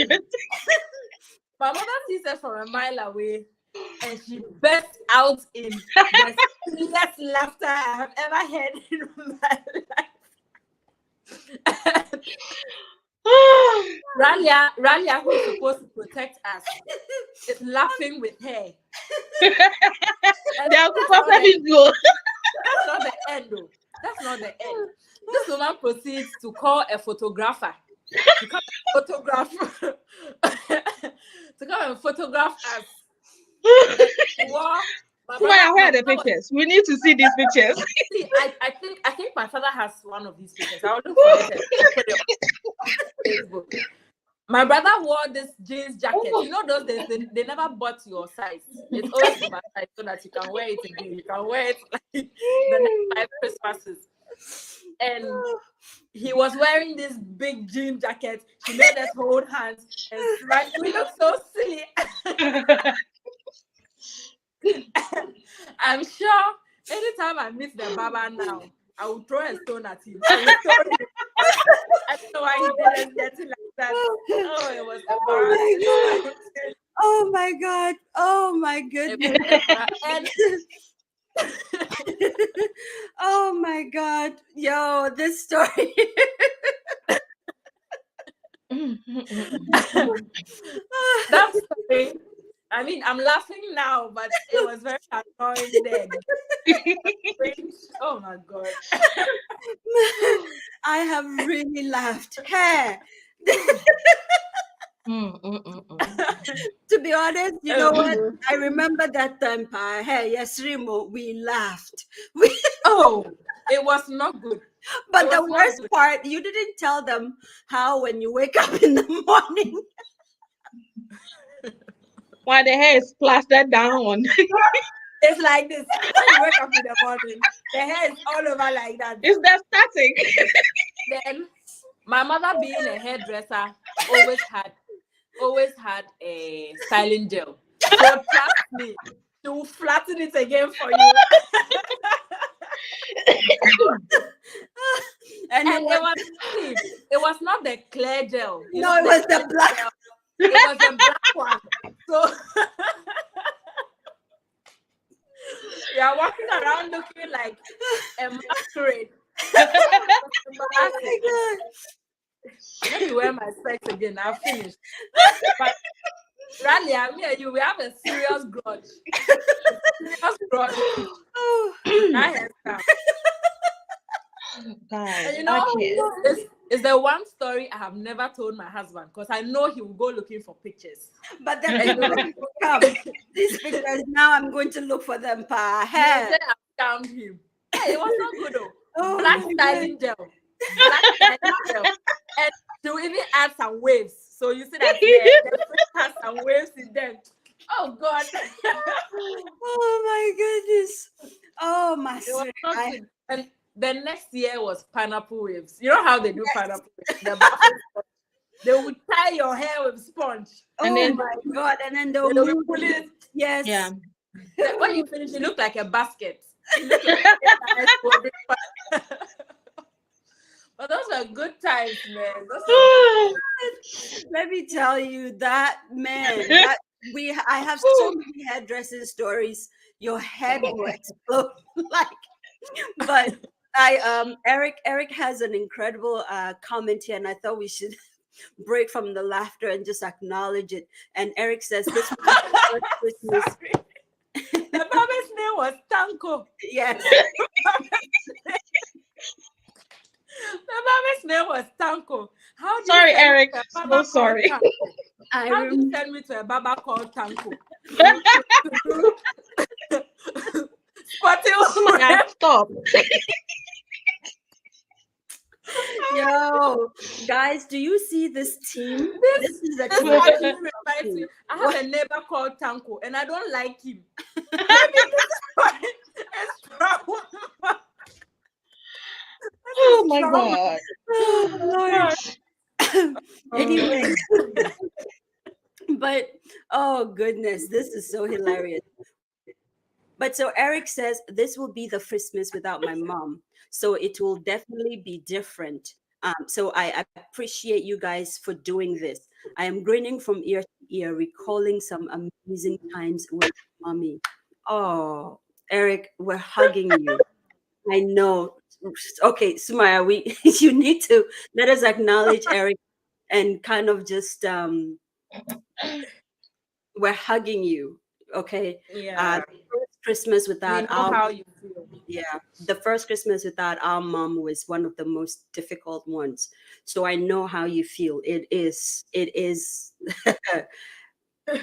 My mother sees us from a mile away, and she burst out in the sweetest laughter I have ever heard in my life. Ralia, who is supposed to protect us, is laughing with her. That's not the end, though. That's not the end. This woman proceeds to call a photographer. To come and photograph us. I heard the pictures. We need to see these pictures. See, I think my father has one of these pictures. I'll look for it and put it on Facebook. My brother wore this jeans jacket. You know those days they never bought your size. It's always oversized so that you can wear it again. You can wear it like the next 5 Christmases. And he was wearing this big jean jacket. She made us hold hands and smile. We look so silly. I'm sure anytime I meet the Baba now, I will throw a stone at him. I don't know why he didn't get it like that. Oh, it was embarrassing. Oh my God. Oh my goodness. Oh my God. Yo, this story. That story. I mean, I'm laughing now, but it was very annoying then. Oh my God. I have really laughed. Hey. To be honest, you know what? I remember that time, hey, yes, Remo, we laughed. Oh, it was not good. But the worst part, you didn't tell them how when you wake up in the morning. Why the hair is plastered down. It's like this. When you wake up in the morning, the hair is all over like that. It's the static. Then my mother, being a hairdresser, always had a styling gel. So trust me, she will flatten it again for you. And it was not the clear gel. No, it was the black. Gel. It was the black one. So you are walking around looking like a masquerade. Oh my God. Let me wear my specs again. I've finished. But Ralia, me and you, we have a serious grudge. Oh, I have. Guys, And you know, It's the one story I have never told my husband because I know he will go looking for pictures. But then these pictures, now I'm going to look for them. He said I scammed him. Hey, it was not good though. Oh Black my styling gel. Black styling gel. And to even add some waves. So you see that the has some waves in them. Oh God. Oh my goodness. Oh my It was sweet. not good. And the next year was pineapple waves. You know how they do pineapple waves? The bathroom sponge. They would tie your hair with sponge. And then, my God. And then they'll move it. Yes. Yeah. When you finish, it looked like a basket. It looked like but those were good times, man. Let me tell you that, man. I have so many hairdressing stories. Your head will explode. But Eric has an incredible comment here, and I thought we should break from the laughter and just acknowledge it. And Eric says this was the first Christmas. The baby's name was Tanko. Yes. The baby's name was Tanko. Sorry, Eric. So sorry. How did you send me to a baba called Tanko? Stop. Yo, guys, do you see this team? This is a team. I have a neighbor called Tanko, and I don't like him. Maybe this is why it's trouble. Oh my God. Oh, Lord. Anyway, but oh goodness, this is so hilarious. But so Eric says this will be the Christmas without my mom, so it will definitely be different. So I appreciate you guys for doing this. I am grinning from ear to ear, recalling some amazing times with mommy. Oh, Eric, we're hugging you. I know. Okay, Sumaya, you need to let us acknowledge Eric and kind of just we're hugging you. Okay. Yeah. The first Christmas without how you feel. Yeah, the first Christmas without our mom was one of the most difficult ones. So I know how you feel. It is. I'm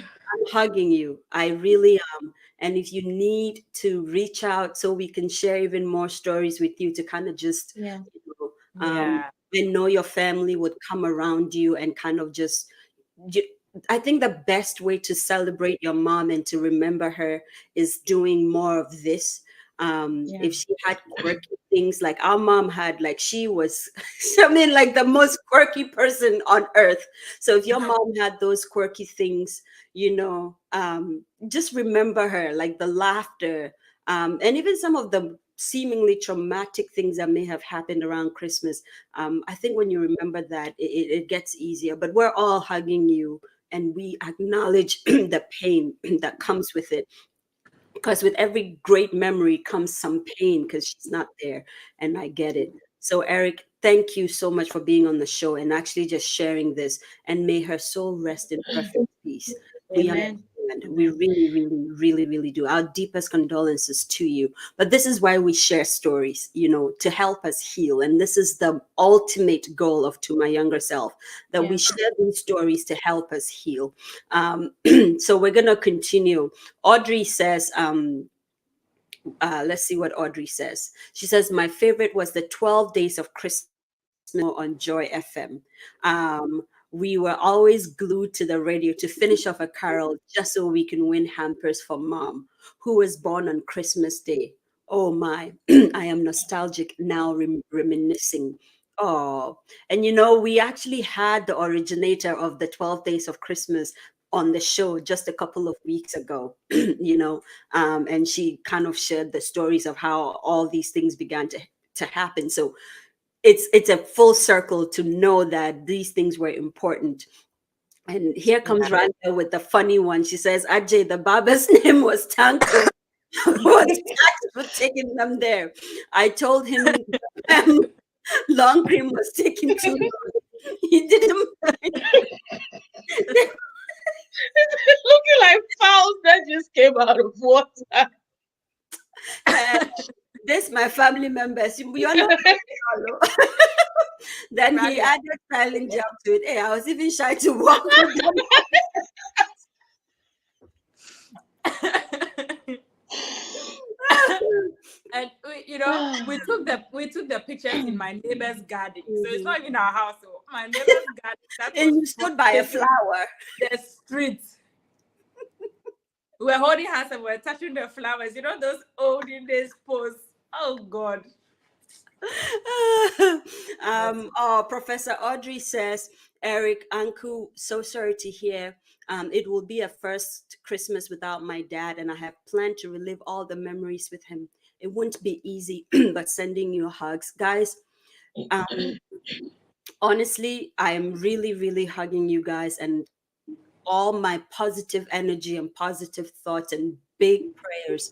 hugging you. I really am. And if you need to reach out so we can share even more stories with you to kind of just, I know your family would come around you and kind of just, I think the best way to celebrate your mom and to remember her is doing more of this. If she had quirky things like our mom had, like she was, I mean, like the most quirky person on earth. So if your mom had those quirky things, just remember her, like the laughter, and even some of the seemingly traumatic things that may have happened around Christmas. I think when you remember that, it gets easier. But we're all hugging you, and we acknowledge the pain that comes with it. Because with every great memory comes some pain because she's not there, and I get it. So Eric, thank you so much for being on the show and actually just sharing this, and may her soul rest in perfect peace. Amen. We really, really, really, really do. Our deepest condolences to you. But this is why we share stories, to help us heal. And this is the ultimate goal of To My Younger Self, that we share these stories to help us heal. So we're going to continue. Audrey says, let's see what Audrey says. She says, my favorite was the 12 Days of Christmas on Joy FM. We were always glued to the radio to finish off a carol just so we can win hampers for mom, who was born on Christmas Day. Oh my, I am nostalgic now, reminiscing. Oh, and we actually had the originator of the 12 Days of Christmas on the show just a couple of weeks ago, and she kind of shared the stories of how all these things began to happen. So it's a full circle to know that these things were important. And here comes Randa with the funny one. She says, Ajay, the Baba's name was Tanko. Was taxed for taking them there. I told him long cream was taking too long. He didn't mind. It's looking like fowls that just came out of water. This my family members. You're not Then he Right. added silent jump to it. Hey, I was even shy to walk with them. And we took the pictures in my neighbor's garden. So it's not even our house. So my neighbor's garden that And was you stood by a flower. the street. We were holding hands and we were touching the flowers. You know those olden days poses. Oh God. Professor Audrey says, Eric, Uncle, so sorry to hear. It will be a first Christmas without my dad, and I have planned to relive all the memories with him. It won't be easy, but sending you hugs. Guys, honestly, I am really, really hugging you guys, and all my positive energy and positive thoughts and big prayers.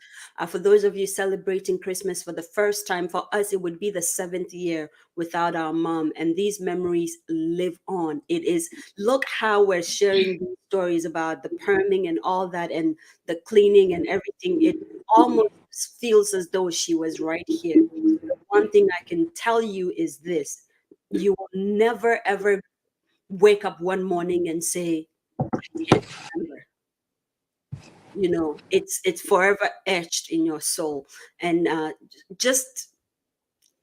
For those of you celebrating Christmas for the first time, for us, it would be the 7th year without our mom. And these memories live on. It is, look how we're sharing these stories about the perming and all that and the cleaning and everything. It almost feels as though she was right here. The one thing I can tell you is this: you will never, ever wake up one morning and say, can't remember. You know, it's forever etched in your soul. And just,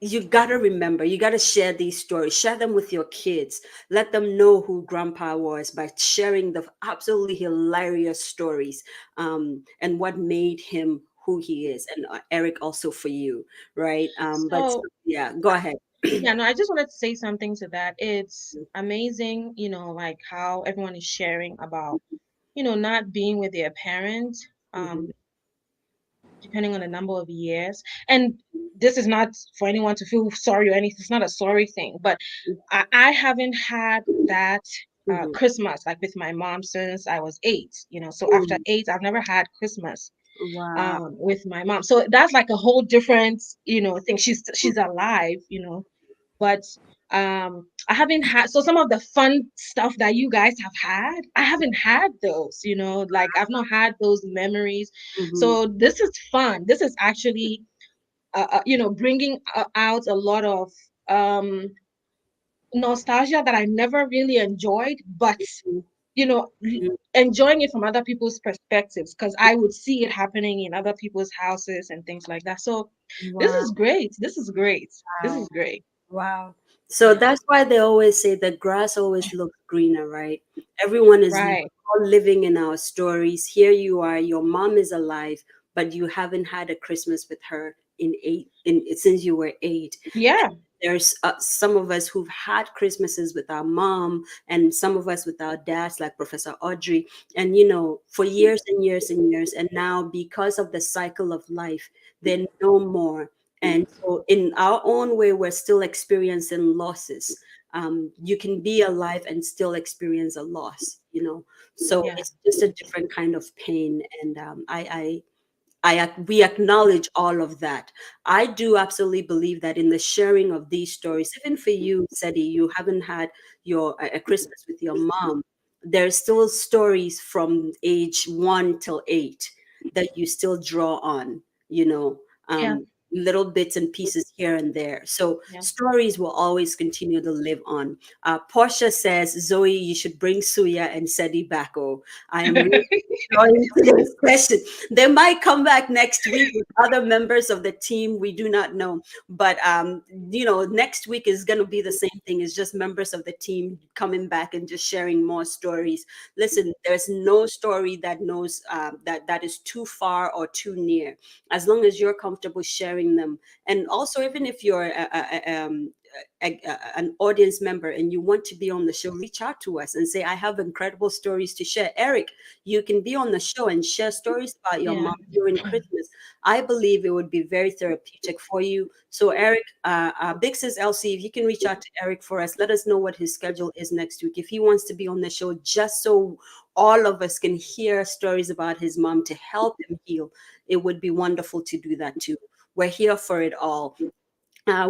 you gotta remember, you gotta share these stories, share them with your kids, let them know who grandpa was by sharing the absolutely hilarious stories, and what made him who he is. And Eric, also for you, right? But So yeah, go ahead. yeah, no, I just wanted to say something to that. It's amazing, like how everyone is sharing about, not being with their parents, Mhm, depending on the number of years. And this is not for anyone to feel sorry or anything. It's not a sorry thing, but I haven't had that mhm, Christmas like with my mom since I was 8, so after mhm. 8, I've never had Christmas Wow. with my mom. So that's like a whole different, thing. She's alive, but I haven't had, so some of the fun stuff that you guys have had, I haven't had those, like I've not had those memories. Mhm, So this is fun. This is actually bringing out a lot of nostalgia that I never really enjoyed, but mhm, you know l- mhm. enjoying it from other people's perspectives, because I would see it happening in other people's houses and things like that. So this Wow. is great. This is great. This is great. Wow. So Yeah. that's why they always say the grass always looks greener, right? Everyone is Right. all living in our stories. Here you are, your mom is alive, but you haven't had a Christmas with her since you were 8. Yeah. There's some of us who've had Christmases with our mom, and some of us with our dads, like Professor Audrey, and for years and years and years. And now, because of the cycle of life, they're no more. And so, in our own way, we're still experiencing losses. You can be alive and still experience a loss, So Yeah. it's just a different kind of pain. And we acknowledge all of that. I do absolutely believe that in the sharing of these stories, even for you, Seti, you haven't had a Christmas with your mom. There's still stories from age 1 till 8 that you still draw on, you know, Yeah. um, little bits and pieces here and there. So Yeah. stories will always continue to live on. Portia says, Zoe, you should bring Suya and Seti back. Oh, I am really enjoying today's question. They might come back next week with other members of the team. We do not know. But next week is gonna be the same thing. It's just members of the team coming back and just sharing more stories. Listen, there's no story that knows that is too far or too near, as long as you're comfortable sharing them. And also, even if you're an audience member and you want to be on the show, reach out to us and say, I have incredible stories to share. Eric, you can be on the show and share stories about your Yeah. mom during Christmas. I believe it would be very therapeutic for you. So Eric, Big Sis LC, if you can reach out to Eric for us, let us know what his schedule is next week. If he wants to be on the show, just so all of us can hear stories about his mom to help him heal, it would be wonderful to do that too. We're here for it all.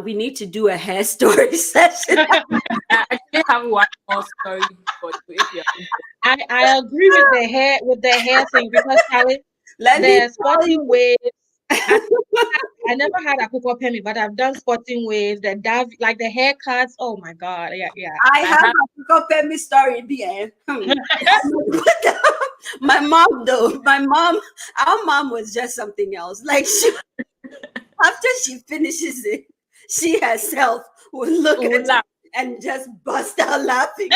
We need to do a hair story session. I actually have one more story for you if you're interested. I agree with the hair thing, because Charlie, Let me the tell you. sporting waves I never had a kuko pemi, but I've done sporting waves, the dive, like the haircuts. Oh my god, yeah. I have a compare me story there. My mom though, our mom was just something else. Like after she finishes it, she herself will look at it and just bust out laughing.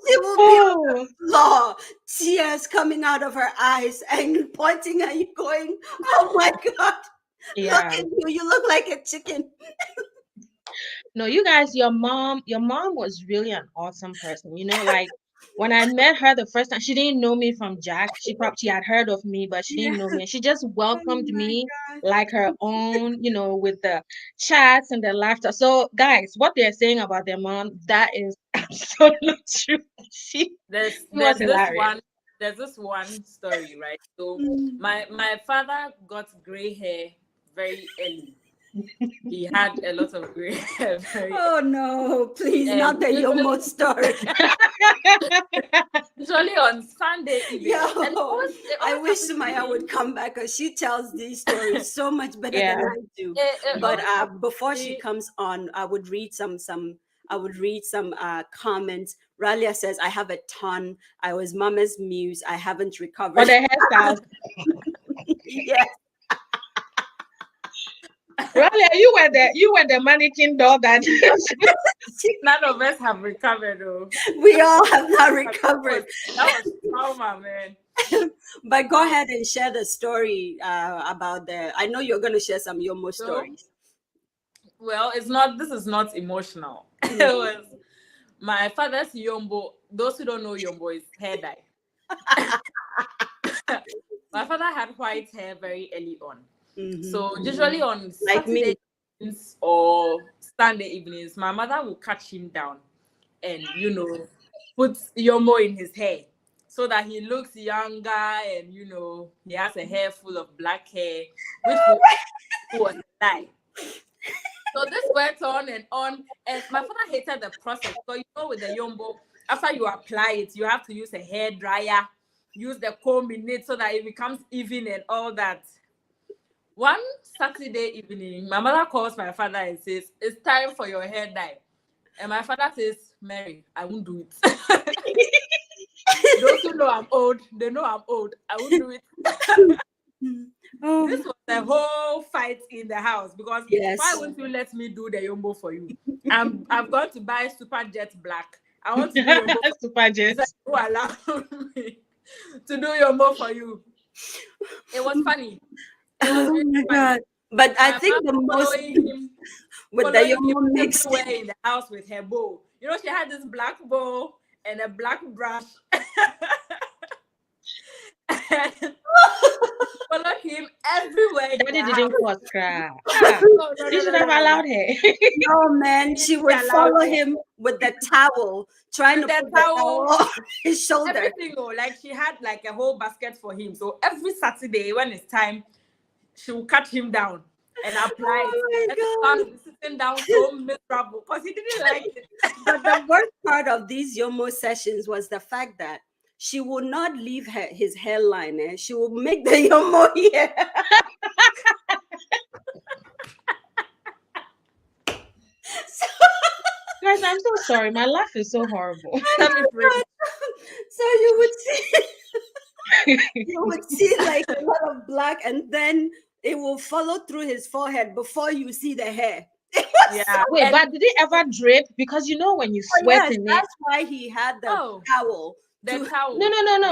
She will be on the floor, tears coming out of her eyes and pointing at you, going, "Oh my God, look at you! You look like a chicken." No, you guys, your mom was really an awesome person. You know, like when I met her the first time, she didn't know me from Jack. She had heard of me, but she didn't know me. And she just welcomed me like her own, you know, with the chats and the laughter. So guys, what they're saying about their mom, that is absolute true. She was hilarious. There's this one story, right? So my father got gray hair very early. He had a lot of gray hair. Oh no, please, not the Yomo story. Usually on Sunday evening. I wish Sumaya would come back because she tells these stories so much better than I do. But before she comes on, I would read some comments. Ralia says, "I have a ton. I was Mama's muse. I haven't recovered." For the hairstyle. Yes. Ralia, you were the mannequin doll that none of us have recovered though. We all have not recovered. That was trauma, man. But go ahead and share the story about I know you're going to share some Yomo stories. Well, this is not emotional. It was my father's Yombo. Those who don't know Yombo is hair dye. My father had white hair very early on. So usually on Saturday evenings or Sunday evenings, my mother will catch him down and, put Yomo in his hair so that he looks younger and, he has a hair full of black hair, which was dye. So this went on, and my father hated the process. So with the Yombo, after you apply it, you have to use a hair dryer, use the comb in it so that it becomes even and all that. One Saturday evening, my mother calls my father and says, "It's time for your hair dye." And my father says, "Mary, I won't do it." Those who know I'm old, they know I'm old. I won't do it. This was the whole fight in the house because why won't you let me do the Yombo for you? I've gone to buy Super Jet Black. I want to do Yombo Super Jet. Who allowed me to do Yombo for you? It was funny. Oh my God! But I think the most with the Yomo mix in the house with her bow. She had this black bow and a black brush. Follow him everywhere. Daddy didn't cause cry. You should have allowed her. No, man, she would follow him with the towel, trying to put the towel on his shoulder. Everything, like she had like a whole basket for him. So every Saturday when it's time, she will cut him down and apply it. And he's sitting down so miserable because he didn't like it. But the worst part of these Yomo sessions was the fact that she will not leave his hairline. She will make the Yomo here. Guys, I'm so sorry. My laugh is so horrible. So you would see like a lot of black, and then it will follow through his forehead before you see the hair. Wait, but did it ever drape? Because when you sweat in it. That's why he had the towel. Towel. No.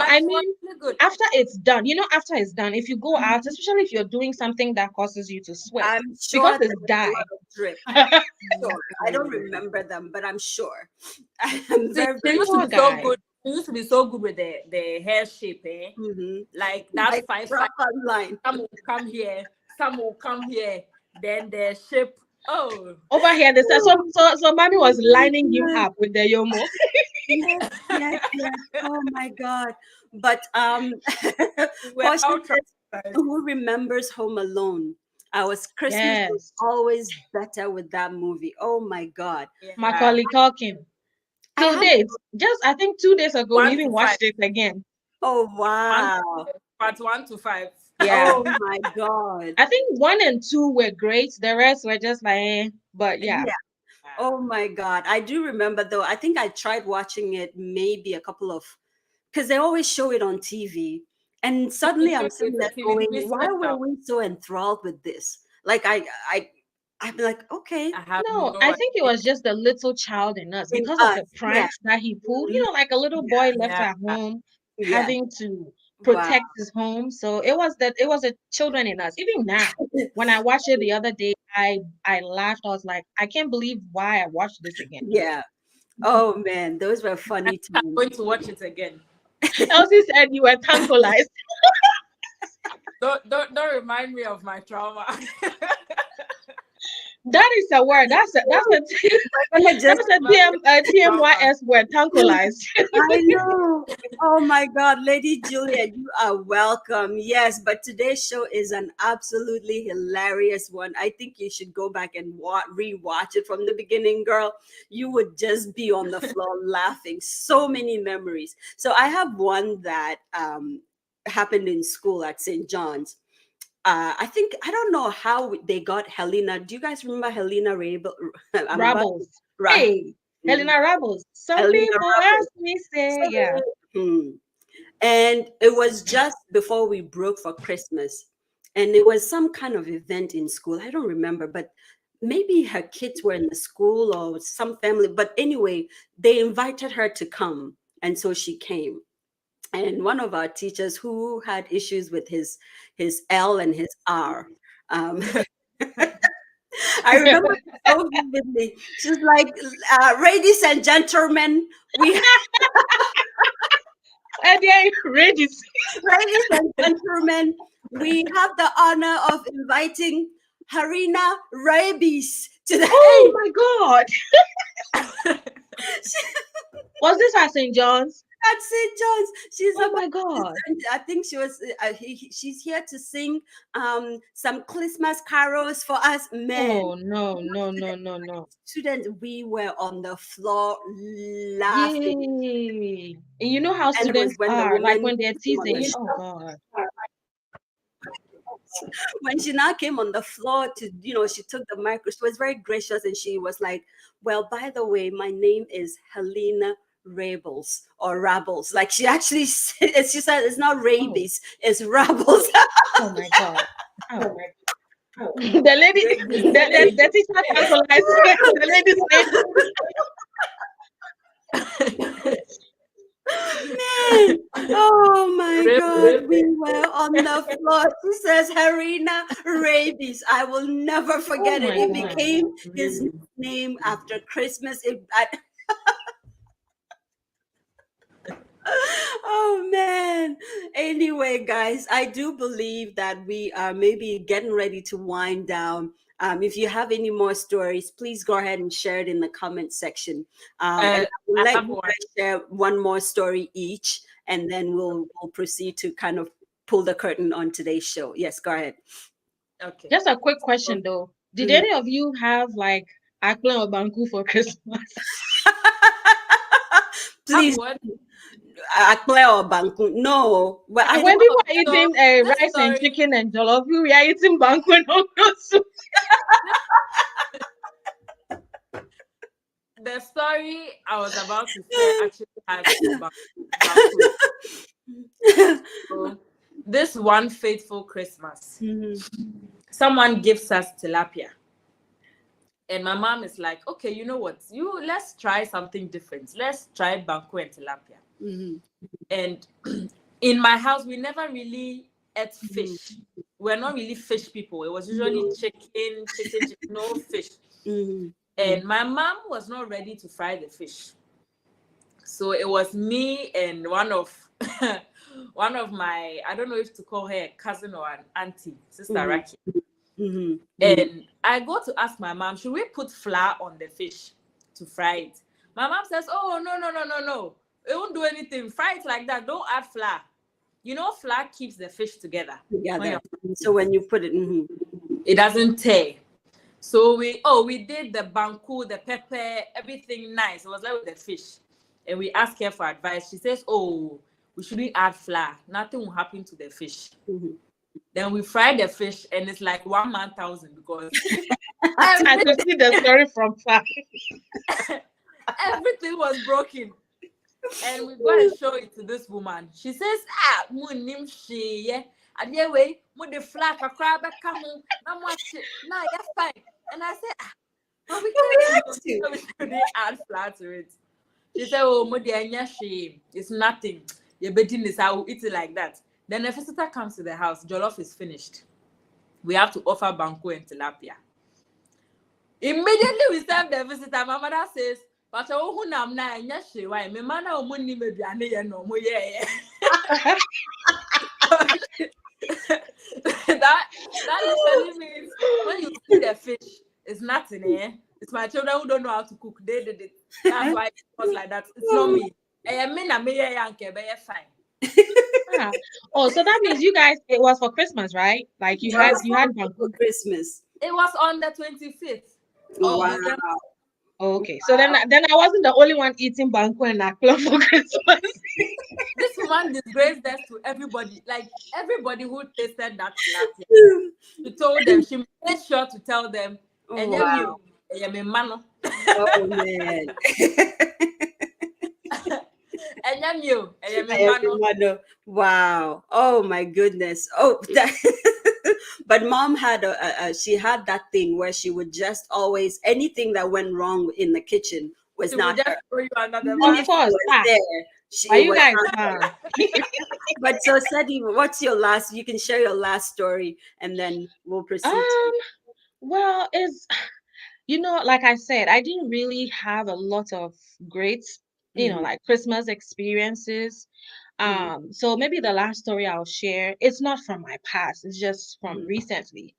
I mean, after it's done, after it's done, if you go out, especially if you're doing something that causes you to sweat, I'm sure because it's dye. Drip. Sure. I don't remember them, but I'm sure. They used to be so good. They used to be so good with the hair shape, Like that like 5 line. Some will come here, some will come here. Then the shape. Oh, over here, so mommy was lining him up with the Yomo. Yes. Oh my God! But who remembers Home Alone? Christmas was always better with that movie. Oh my God! Macaulay Culkin. I think 2 days ago we even watched it again. Oh, wow. Part 1 to 5. Yeah. Oh, my God. I think 1 and 2 were great. The rest were just like, but yeah. Oh, my God. I do remember, though. I think I tried watching it maybe a couple of, because they always show it on TV. And suddenly I'm sitting there going, why were we so enthralled with this? Like, I'm like, okay. I have No, I think it was just the little child in us because of the pranks that he pulled. You know, like a little boy left at home having to protect his home. So it was the children in us. Even now, when I watched it the other day, I laughed. I was like, I can't believe why I watched this again. Yeah. Oh man, those were funny times. I'm going to watch it again. Elsie said you were tantalized. Don't remind me of my trauma. That is a word. That's a TMYS word, tantalized. I know. Oh my God, Lady Julia, you are welcome. Yes, but today's show is an absolutely hilarious one. I think you should go back and rewatch it from the beginning, girl. You would just be on the floor laughing. So many memories. So I have one that happened in school at St. John's. I think, I don't know how they got Helena. Do you guys remember Helena Rabbles? Hey, Helena Rabbles. Some people ask me, say, yeah. And it was just before we broke for Christmas. And it was some kind of event in school. I don't remember, but maybe her kids were in the school or some family. But anyway, they invited her to come. And so she came. And one of our teachers who had issues with his L and his R, I remember so vividly. She's like, ladies and gentlemen, ladies and gentlemen, we have the honor of inviting Harina Rabies to the. Oh my God! Was this at St. John's? At St. John's, she's oh my God! I think she was. She's here to sing some Christmas carols for us men. Oh no! Students, we were on the floor laughing. Yay. And you know how students are, like when they're teasing. Oh God! When she now came on the floor to, she took the microphone. She was very gracious, and she was like, "Well, by the way, my name is Helena Rabbles or Rabbles." Like she actually said, she said it's not rabies, it's Rabbles. Oh my God! Oh my God. The lady, the teacher tantalized the lady said. Man, oh my God, we were on the floor. She says Harina Rabies. I will never forget it. It became his name after Christmas. Oh man. Anyway, guys, I do believe that we are maybe getting ready to wind down. If you have any more stories, please go ahead and share it in the comment section. And I'll let you guys share one more story each, and then we'll proceed to kind of pull the curtain on today's show. Yes, go ahead. Okay. Just a quick question though. Did any of you have like akplen or banku for Christmas? Please. Akple or banku? No. Well, when people are eating rice and chicken and jollof, we are eating banku and okra soup. The story I was about to say actually has banku. So, this one fateful Christmas, someone gives us tilapia. And my mom is like, okay, you know what? Let's try something different. Let's try banku and tilapia. And in my house, we never really ate fish. We're not really fish people. It was usually chicken, no fish. And my mom was not ready to fry the fish. So it was me and one of my, I don't know if to call her a cousin or an auntie, Sister Raki. And I go to ask my mom, should we put flour on the fish to fry it? My mom says, oh, no. It won't do anything. Fry it like that. Don't add flour. You know, flour keeps the fish together. So when you put it, it doesn't tear. So we did the banku, the pepper, everything nice. It was like with the fish. And we asked her for advice. She says, oh, we shouldn't add flour. Nothing will happen to the fish. Mhm. Then we fry the fish, and it's like 1,000 because I could see the story from far. everything was broken. And we go and show it to this woman. She says, "Ah, munim she yeah. And yeah, way, with the flat, a crab, come home. Now you're fine." And I said, "Ah, but we shouldn't add flat to it." She said, "Oh, shame. It's nothing. Your bedding is, I will eat it like that." Then a visitor comes to the house. Jollof is finished. We have to offer banku and tilapia. Immediately we serve the visitor. My mother says, "But who nam na she why me man na omunni meduane ye no mo ye." That literally means when you see the fish, it's nothing, eh? It's my children who don't know how to cook. They did it. That's why it was like that. It's not me. Me na me ye yanke be fine. Ah. Oh, so that means you guys, it was for Christmas, right? Like you had banku. for Christmas. It was on the 25th. Wow. December. Oh, okay, so then I wasn't the only one eating banku and nakla for Christmas. This woman disgraced us to everybody. Like everybody who tasted that tilapia. She told them, she made sure to tell them, and Wow. Oh man. Wow. Oh my goodness. Oh, but mom had she had that thing where she would just always, anything that went wrong in the kitchen was She not would her. just throw you another Of one. course. There. Are It you was guys? not- But so Sadi, what's your last? You can share your last story, and then we'll proceed. Well, it's like I said, I didn't really have a lot of great, like Christmas experiences. So maybe the last story I'll share, it's not from my past, it's just from recently.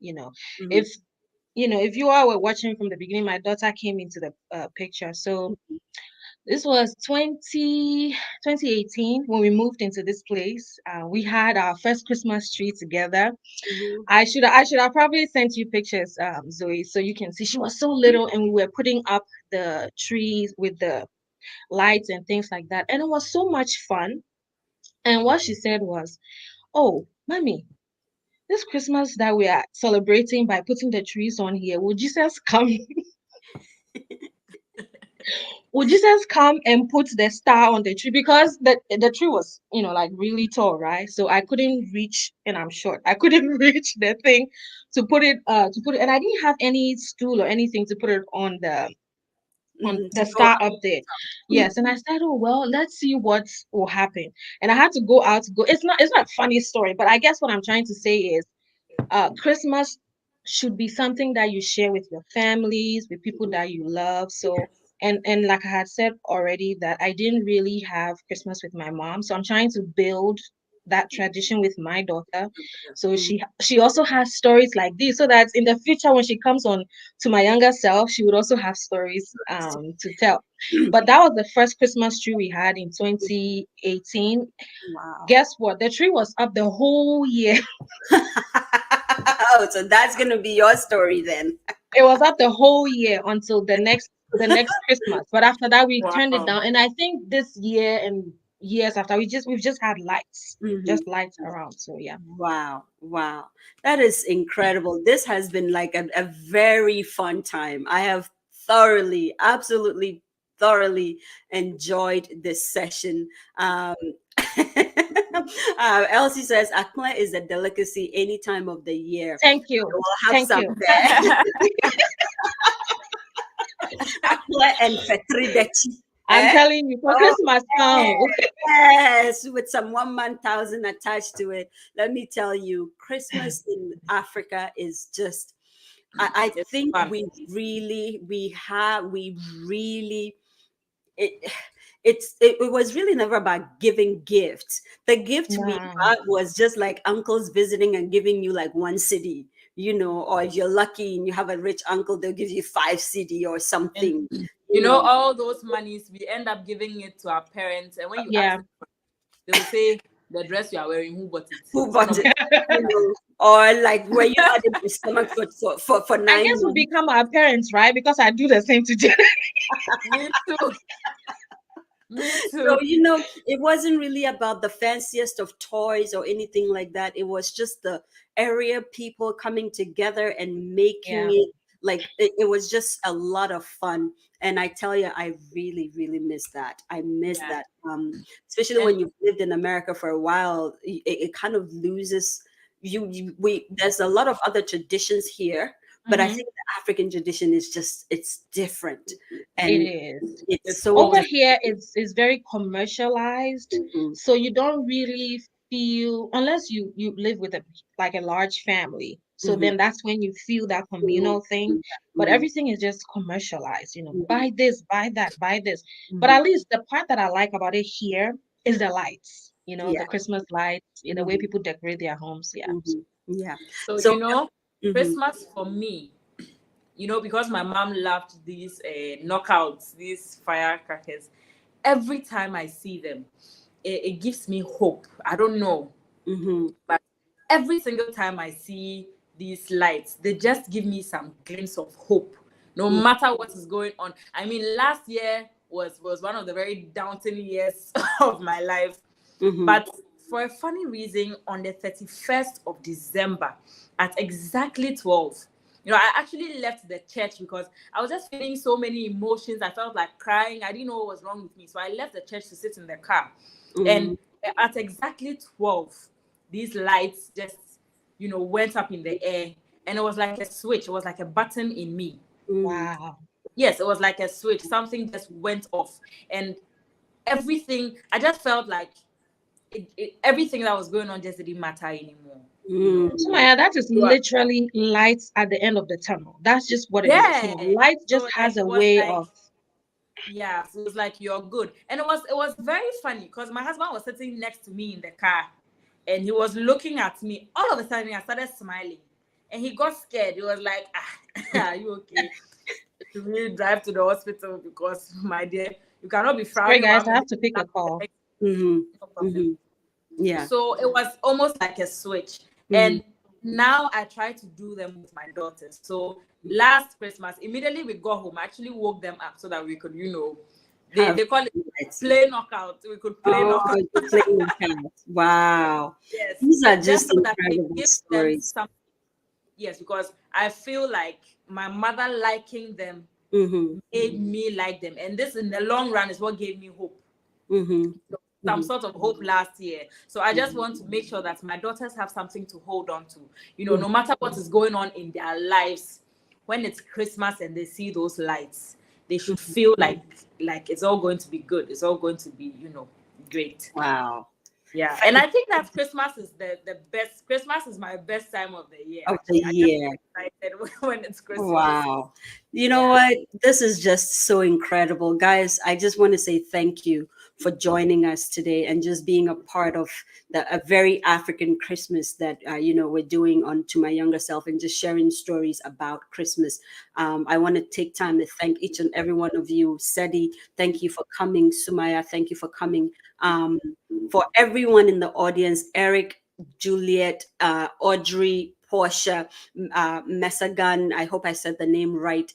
If if you all were watching from the beginning, my daughter came into the picture. So this was 2018 when we moved into this place. We had our first Christmas tree together. I should have probably sent you pictures, Zoe, so you can see. She was so little, and we were putting up the trees with the lights and things like that, and it was so much fun. And what she said was, "Oh, mommy, this Christmas that we are celebrating by putting the trees on here, will Jesus come?" Would Jesus come and put the star on the tree? Because the tree was, like really tall, right? So I couldn't reach, and I'm short. I couldn't reach the thing to put it, and I didn't have any stool or anything to put it on the star up there. Yes, and I said, "Oh well, let's see what will happen." And I had to go out to go. It's not a funny story, but I guess what I'm trying to say is Christmas should be something that you share with your families, with people that you love. So, and like I had said already, that I didn't really have Christmas with my mom. So I'm trying to build that tradition with my daughter. So she also has stories like this, so that in the future when she comes on to my younger self, she would also have stories to tell. But that was the first Christmas tree we had in 2018. Wow. Guess what? The tree was up the whole year. Oh, so that's gonna be your story then. It was up the whole year until the next Christmas. But after that, we turned it down. And I think this year and years after, we've just had lights, just lights around. So yeah. Wow. Wow. That is incredible. This has been like a very fun time. I have absolutely thoroughly enjoyed this session. Elsie says akla is a delicacy any time of the year. Thank you. We'll have Thank some you. there. Akla and fetridechi. I'm telling you, for Christmas now. Yes, with some 1,000 attached to it. Let me tell you, Christmas in Africa is just, I think fun. we really, it was really never about giving gifts. The gift we got was just like uncles visiting and giving you like 1 cedi, or if you're lucky and you have a rich uncle, they'll give you 5 cedi or something. All those monies, we end up giving it to our parents. And when you ask them, they will say, the dress you are wearing, who bought it? Who bought it? Or like where you had it in your stomach for 9 I guess months. we become our parents, right? Because I do the same to Jenna. Me too. Me So, too. it wasn't really about the fanciest of toys or anything like that. It was just the area people coming together and making Yeah. it like it was just a lot of fun. And I tell you, I really, really miss that. I miss Yeah. that. Especially And when you've lived in America for a while, it kind of loses there's a lot of other traditions here, but I Mhm. think the African tradition is just it's different. It And is. it's it's so Over home. here, it's very commercialized, different. so you don't really feel, unless you live with a large family. So Mhm, then that's when you feel that mhm, communal thing. But mhm, everything is just commercialized. mhm, Buy this, buy that, buy this. But mhm. at least the part that I like about it here is the lights. The Yeah. Christmas lights, the way Mhm, people decorate their homes. Yeah. mhm. Yeah. So So, mhm, Christmas for me, because my mom loved these knockouts, these firecrackers. Every time I see them, it gives me hope. I don't know, mhm, but every single time I see these lights, they just give me some glimpse of hope, no mhm, matter what is going on. I mean, last year was one of the very daunting years of my life, mhm, but for a funny reason, on the 31st of December at exactly 12, I actually left the church because I was just feeling so many emotions. I felt like crying. I didn't know what was wrong with me. So I left the church to sit in the car. And mhm, at exactly 12, these lights just, went up in the air. And it was like a switch. It was like a button in me. mhm. Wow. Yes, it was like a switch. Something just went off. And everything, I just felt like everything that was going on just didn't matter anymore. You Mm. know. So Maya, that is So, literally lights at the end of the tunnel. That's just what it is. yeah. Light just So has it a was way like, of. yeah, so it was like you're good. And it was very funny because my husband was sitting next to me in the car and he was looking at me. All of a sudden I started smiling. And he got scared. He was like, are you okay? Should we drive to the hospital? Because my dear, you cannot be Sorry, frowning guys, one I have minute. to pick a The call. next, Mhm, no problem. mhm. Yeah. So it was almost like a switch. Mhm, And now I try to do them with my daughters. So last Christmas, immediately we got home, I actually woke them up so that we could, have they call it lights. play knockout. We could play Oh, knockout. you're playing cats. Wow. Yes. These are Just just so that it incredible gives them stories. some, yes, because I feel like my mother liking them Mhm, made me like them. And this in the long run is what gave me hope. mhm, Some mhm, sort of hope last year. So I just mhm, want to make sure that my daughters have something to hold on to. mhm. No matter what is going on in their lives, when it's Christmas and they see those lights, they should feel like it's all going to be good. It's all going to be, great. Wow. Yeah. And I think that Christmas is the best. Christmas is my best time of the year, Of the actually. I just year. get excited when it's Christmas. Wow. You know Yeah. what? This is just so incredible. Guys, I just want to say thank you for joining us today and just being a part of a very African Christmas that, we're doing on To My Younger Self and just sharing stories about Christmas. I want to take time to thank each and every one of you. Sedi, thank you for coming. Sumaya, thank you for coming. For everyone in the audience, Eric, Juliet, Audrey, Portia, Mesagan, I hope I said the name right.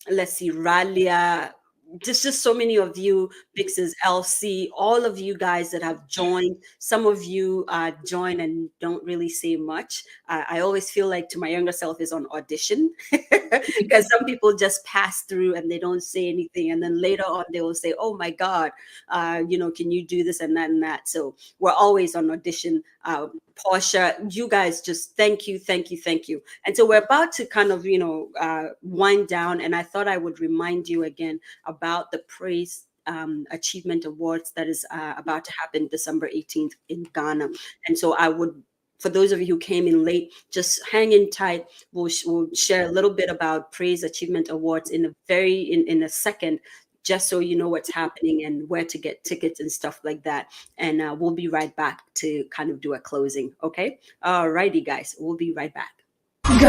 Let's see, Ralia, just so many of you, Pixes, LC, all of you guys that have joined. Some of you join and don't really say much. I always feel like To My Younger Self is on audition because some people just pass through and they don't say anything. And then later on, they will say, oh my God, can you do this and that and that? So we're always on audition. Portia, you guys just thank you, thank you, thank you. And so we're about to kind of, wind down. And I thought I would remind you again about the Praise Achievement Awards that is about to happen December 18th in Ghana. And so I would, for those of you who came in late, just hang in tight. We'll share a little bit about Praise Achievement Awards in a second, just so you know what's happening and where to get tickets and stuff like that. And we'll be right back to kind of do a closing. Okay. All righty, guys. We'll be right back.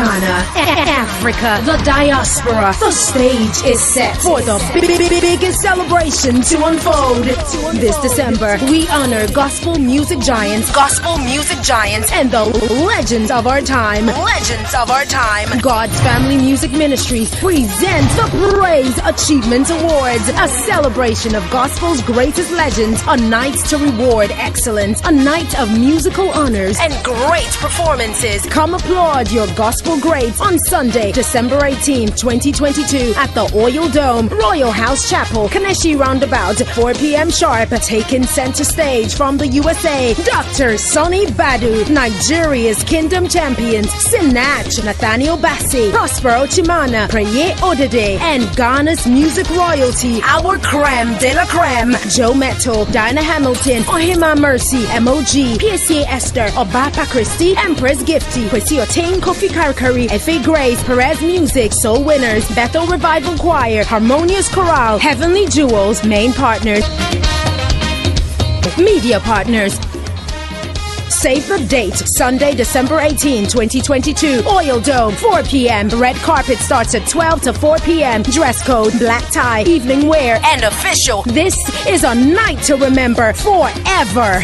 Ghana, Africa, the diaspora. The stage is set for the biggest celebration to unfold. This December, we honor gospel music giants, and the legends of our time. God's Family Music Ministries presents the Praise Achievement Awards, a celebration of gospel's greatest legends, a night to reward excellence, a night of musical honors and great performances. Come applaud your gospel greats on Sunday, December 18th, 2022 at the Oil Dome, Royal House Chapel, Kaneshi Roundabout, 4 p.m. sharp. Taking center stage from the USA, Dr. Sonny Badu, Nigeria's Kingdom Champions, Sinach, Nathaniel Bassi, Prospero Chimana, Preye Odede, and Ghana's music royalty, our creme de la creme, Joe Metal, Dinah Hamilton, Ohima Mercy, MOG, PSA Esther, Obapa Christie, Empress Gifty, Kwesi Otain, Kofi Karkari, F.A. Grace, Perez Music, Soul Winners, Bethel Revival Choir, Harmonious Chorale, Heavenly Jewels, main partners, media partners. Save the date, Sunday, December 18, 2022. Oil Dome, 4 p.m. Red carpet starts at 12 to 4 p.m. Dress code, black tie, evening wear, and official. This is a night to remember forever.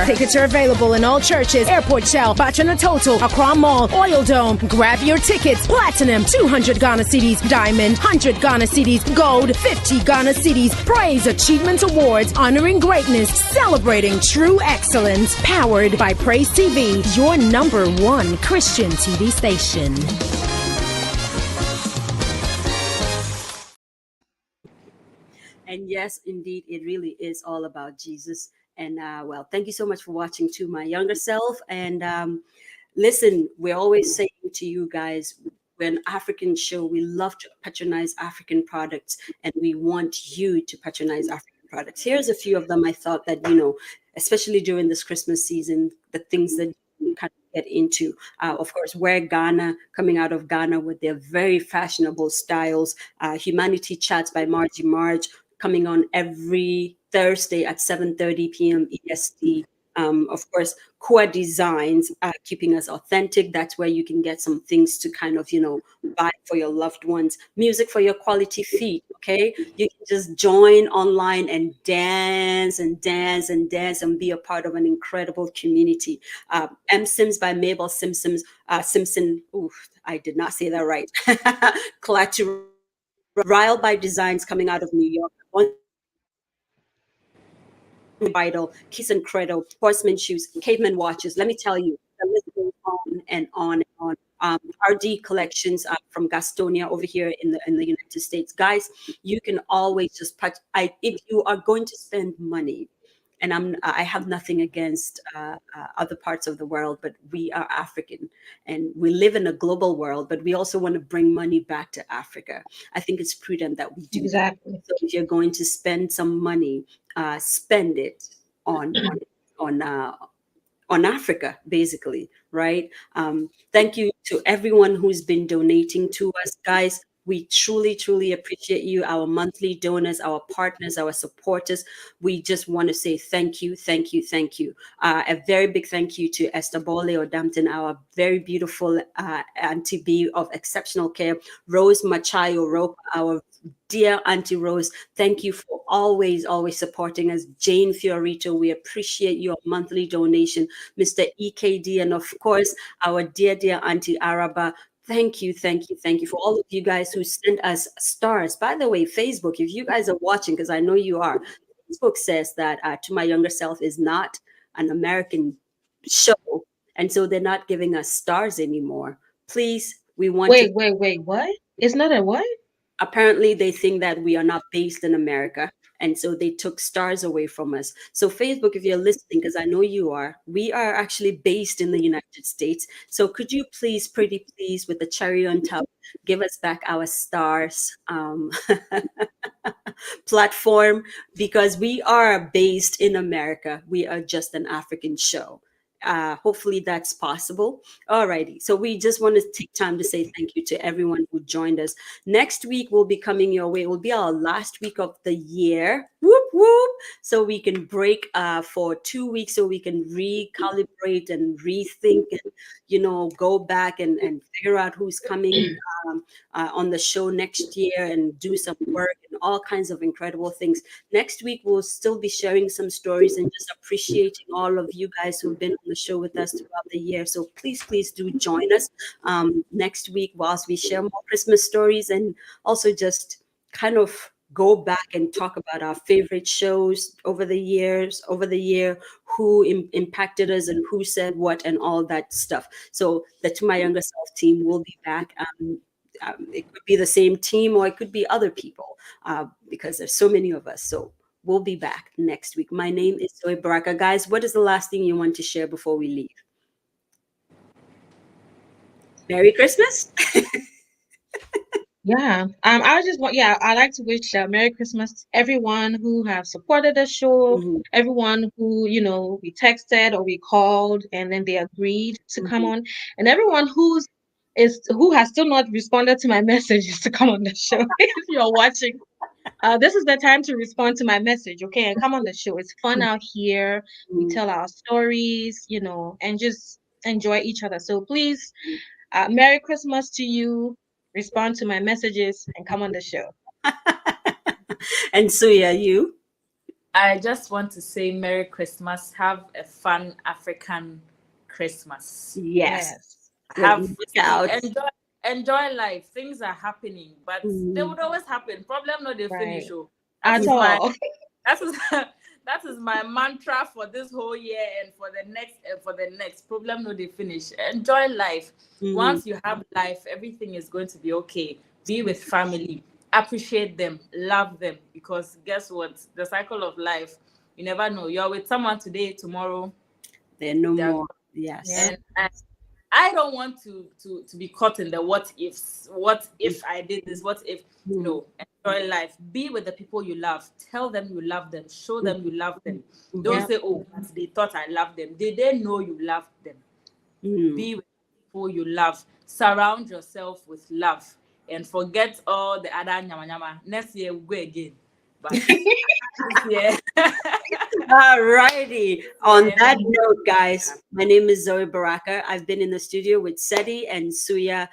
Tickets are available in all churches, Airport Shell, Bachana Total, Accra Mall, Oil Dome. Grab your tickets. Platinum, 200 Ghana cedis. Diamond, 100 Ghana cedis. Gold, 50 Ghana cedis. Praise Achievement Awards, honoring greatness, celebrating true excellence. Powered by Praise TV, your number one Christian TV station. And yes, indeed, it really is all about Jesus. And well, thank you so much for watching To My Younger Self. And listen, we're always saying to you guys, we're an African show. We love to patronize African products, and we want you to patronize African products. Here's a few of them. I thought that, especially during this Christmas season, the things that you kind of get into. Of course, Wear Ghana, coming out of Ghana with their very fashionable styles. Humanity Chats by Margie Marge, coming on every Thursday at 7:30 p.m. EST. Of course, Core Designs, keeping us authentic. That's where you can get some things to kind of, buy for your loved ones. Music for your quality feet, okay? You can just join online and dance and dance and dance and be a part of an incredible community. M. Sims by Mabel Simpson. Ooh, I did not say that right. Collateral. Ryle by Designs, coming out of New York. Vital, Kiss and Credo, Horseman Shoes, Caveman Watches. Let me tell you, the list goes on and on and on. RD Collections from Gastonia over here in the United States. Guys, you can always just if you are going to spend money, and I have nothing against other parts of the world, but we are African and we live in a global world, but we also want to bring money back to Africa. I think it's prudent that we do Exactly. that. So if you're going to spend some money, spend it on Africa, basically, right? Thank you to everyone who's been donating to us, guys. We truly, truly appreciate you, our monthly donors, our partners, our supporters. We just want to say thank you, thank you, thank you. A very big thank you to Esther Bole Dampton, our very beautiful Auntie B of exceptional care. Rose Machayo Rope, our dear Auntie Rose, thank you for always supporting us. Jane Fiorito, we appreciate your monthly donation. Mr. EKD, and of course, our dear Auntie Araba. Thank you for all of you guys who send us stars. By the way, Facebook, if you guys are watching, because I know you are, Facebook says that To My Younger Self is not an American show, and so they're not giving us stars anymore. Please, we want Wait, what? It's not a what? Apparently they think that we are not based in America, and so they took stars away from us. So Facebook, if you're listening, because I know you are, we are actually based in the United States. So could you please, pretty please, with the cherry on top, give us back our stars platform, because we are based in America. We are just an African show. Hopefully that's possible. Alrighty. So we just want to take time to say thank you to everyone who joined us. Next week will be coming your way. It will be our last week of the year. Whoop, whoop, so we can break for 2 weeks, so we can recalibrate and rethink and, you know, go back and figure out who's coming on the show next year and do some work and all kinds of incredible things. Next week, we'll still be sharing some stories and just appreciating all of you guys who've been on the show with us throughout the year. So please do join us next week whilst we share more Christmas stories and also just kind of go back and talk about our favorite shows over the year, who impacted us and who said what and all that stuff. So the To My Younger Self team will be back. It could be the same team or it could be other people because there's so many of us. So we'll be back next week. My name is Zoe Baraka. Guys, what is the last thing you want to share before we leave? Merry Christmas. Yeah. I'd like to wish Merry Christmas to everyone who have supported the show, everyone who, you know, we texted or we called and then they agreed to come on, and everyone who has still not responded to my messages to come on the show. If you're watching, this is the time to respond to my message, okay? And come on the show. It's fun out here. We tell our stories, you know, and just enjoy each other. So please, Merry Christmas to you. Respond to my messages and come on the show. And Suya, you? I just want to say Merry Christmas. Have a fun African Christmas. Yes. Enjoy life. Things are happening, but they would always happen. Problem not they finish. That is my mantra for this whole year and for the next. Problem no they finish. Enjoy life. Once you have life, everything is going to be okay. Be with family. Appreciate them. Love them. Because guess what? The cycle of life, you never know. You're with someone today, tomorrow. They're no more. Yes. And I don't want to be caught in the what ifs. What if I did this? What if? No. Enjoy life. Be with the people you love. Tell them you love them. Show them you love them. Don't say, oh, they thought I loved them. They didn't know you loved them. Be with people you love. Surround yourself with love. And forget all the other nyama nyama. Next year we'll go again. But yeah. Alrighty. On that note, guys, my name is Zoe Baraka. I've been in the studio with Seti and Suya.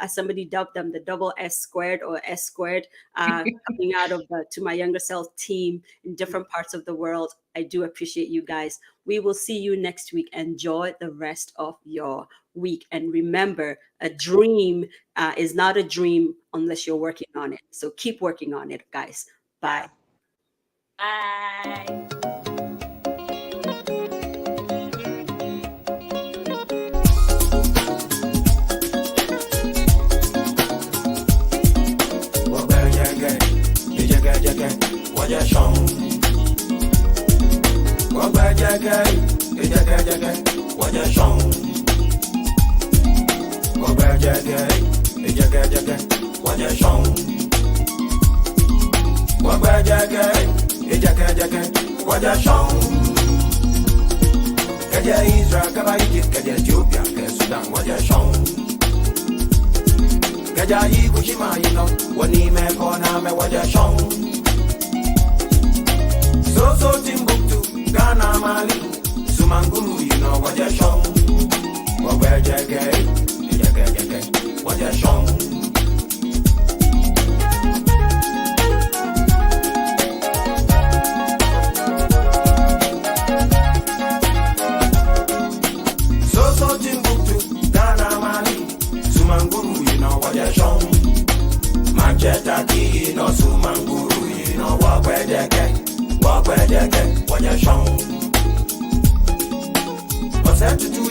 As somebody dubbed them, the double S squared or S squared, coming out of the To My Younger Self team in different parts of the world. I do appreciate you guys. We will see you next week. Enjoy the rest of your week. And remember, a dream is not a dream unless you're working on it. So keep working on it, guys. Bye. Bye. So Timbuktu, Ghana, Mali, Sumanguru, you know what you're shown. Where Jagay, what you're shown. So Timbuktu, Ghana, Mali, Sumanguru, you know what you're shown. Manchester, you know Sumanguru, you know what where Jagay. What you're shown. What's that to do?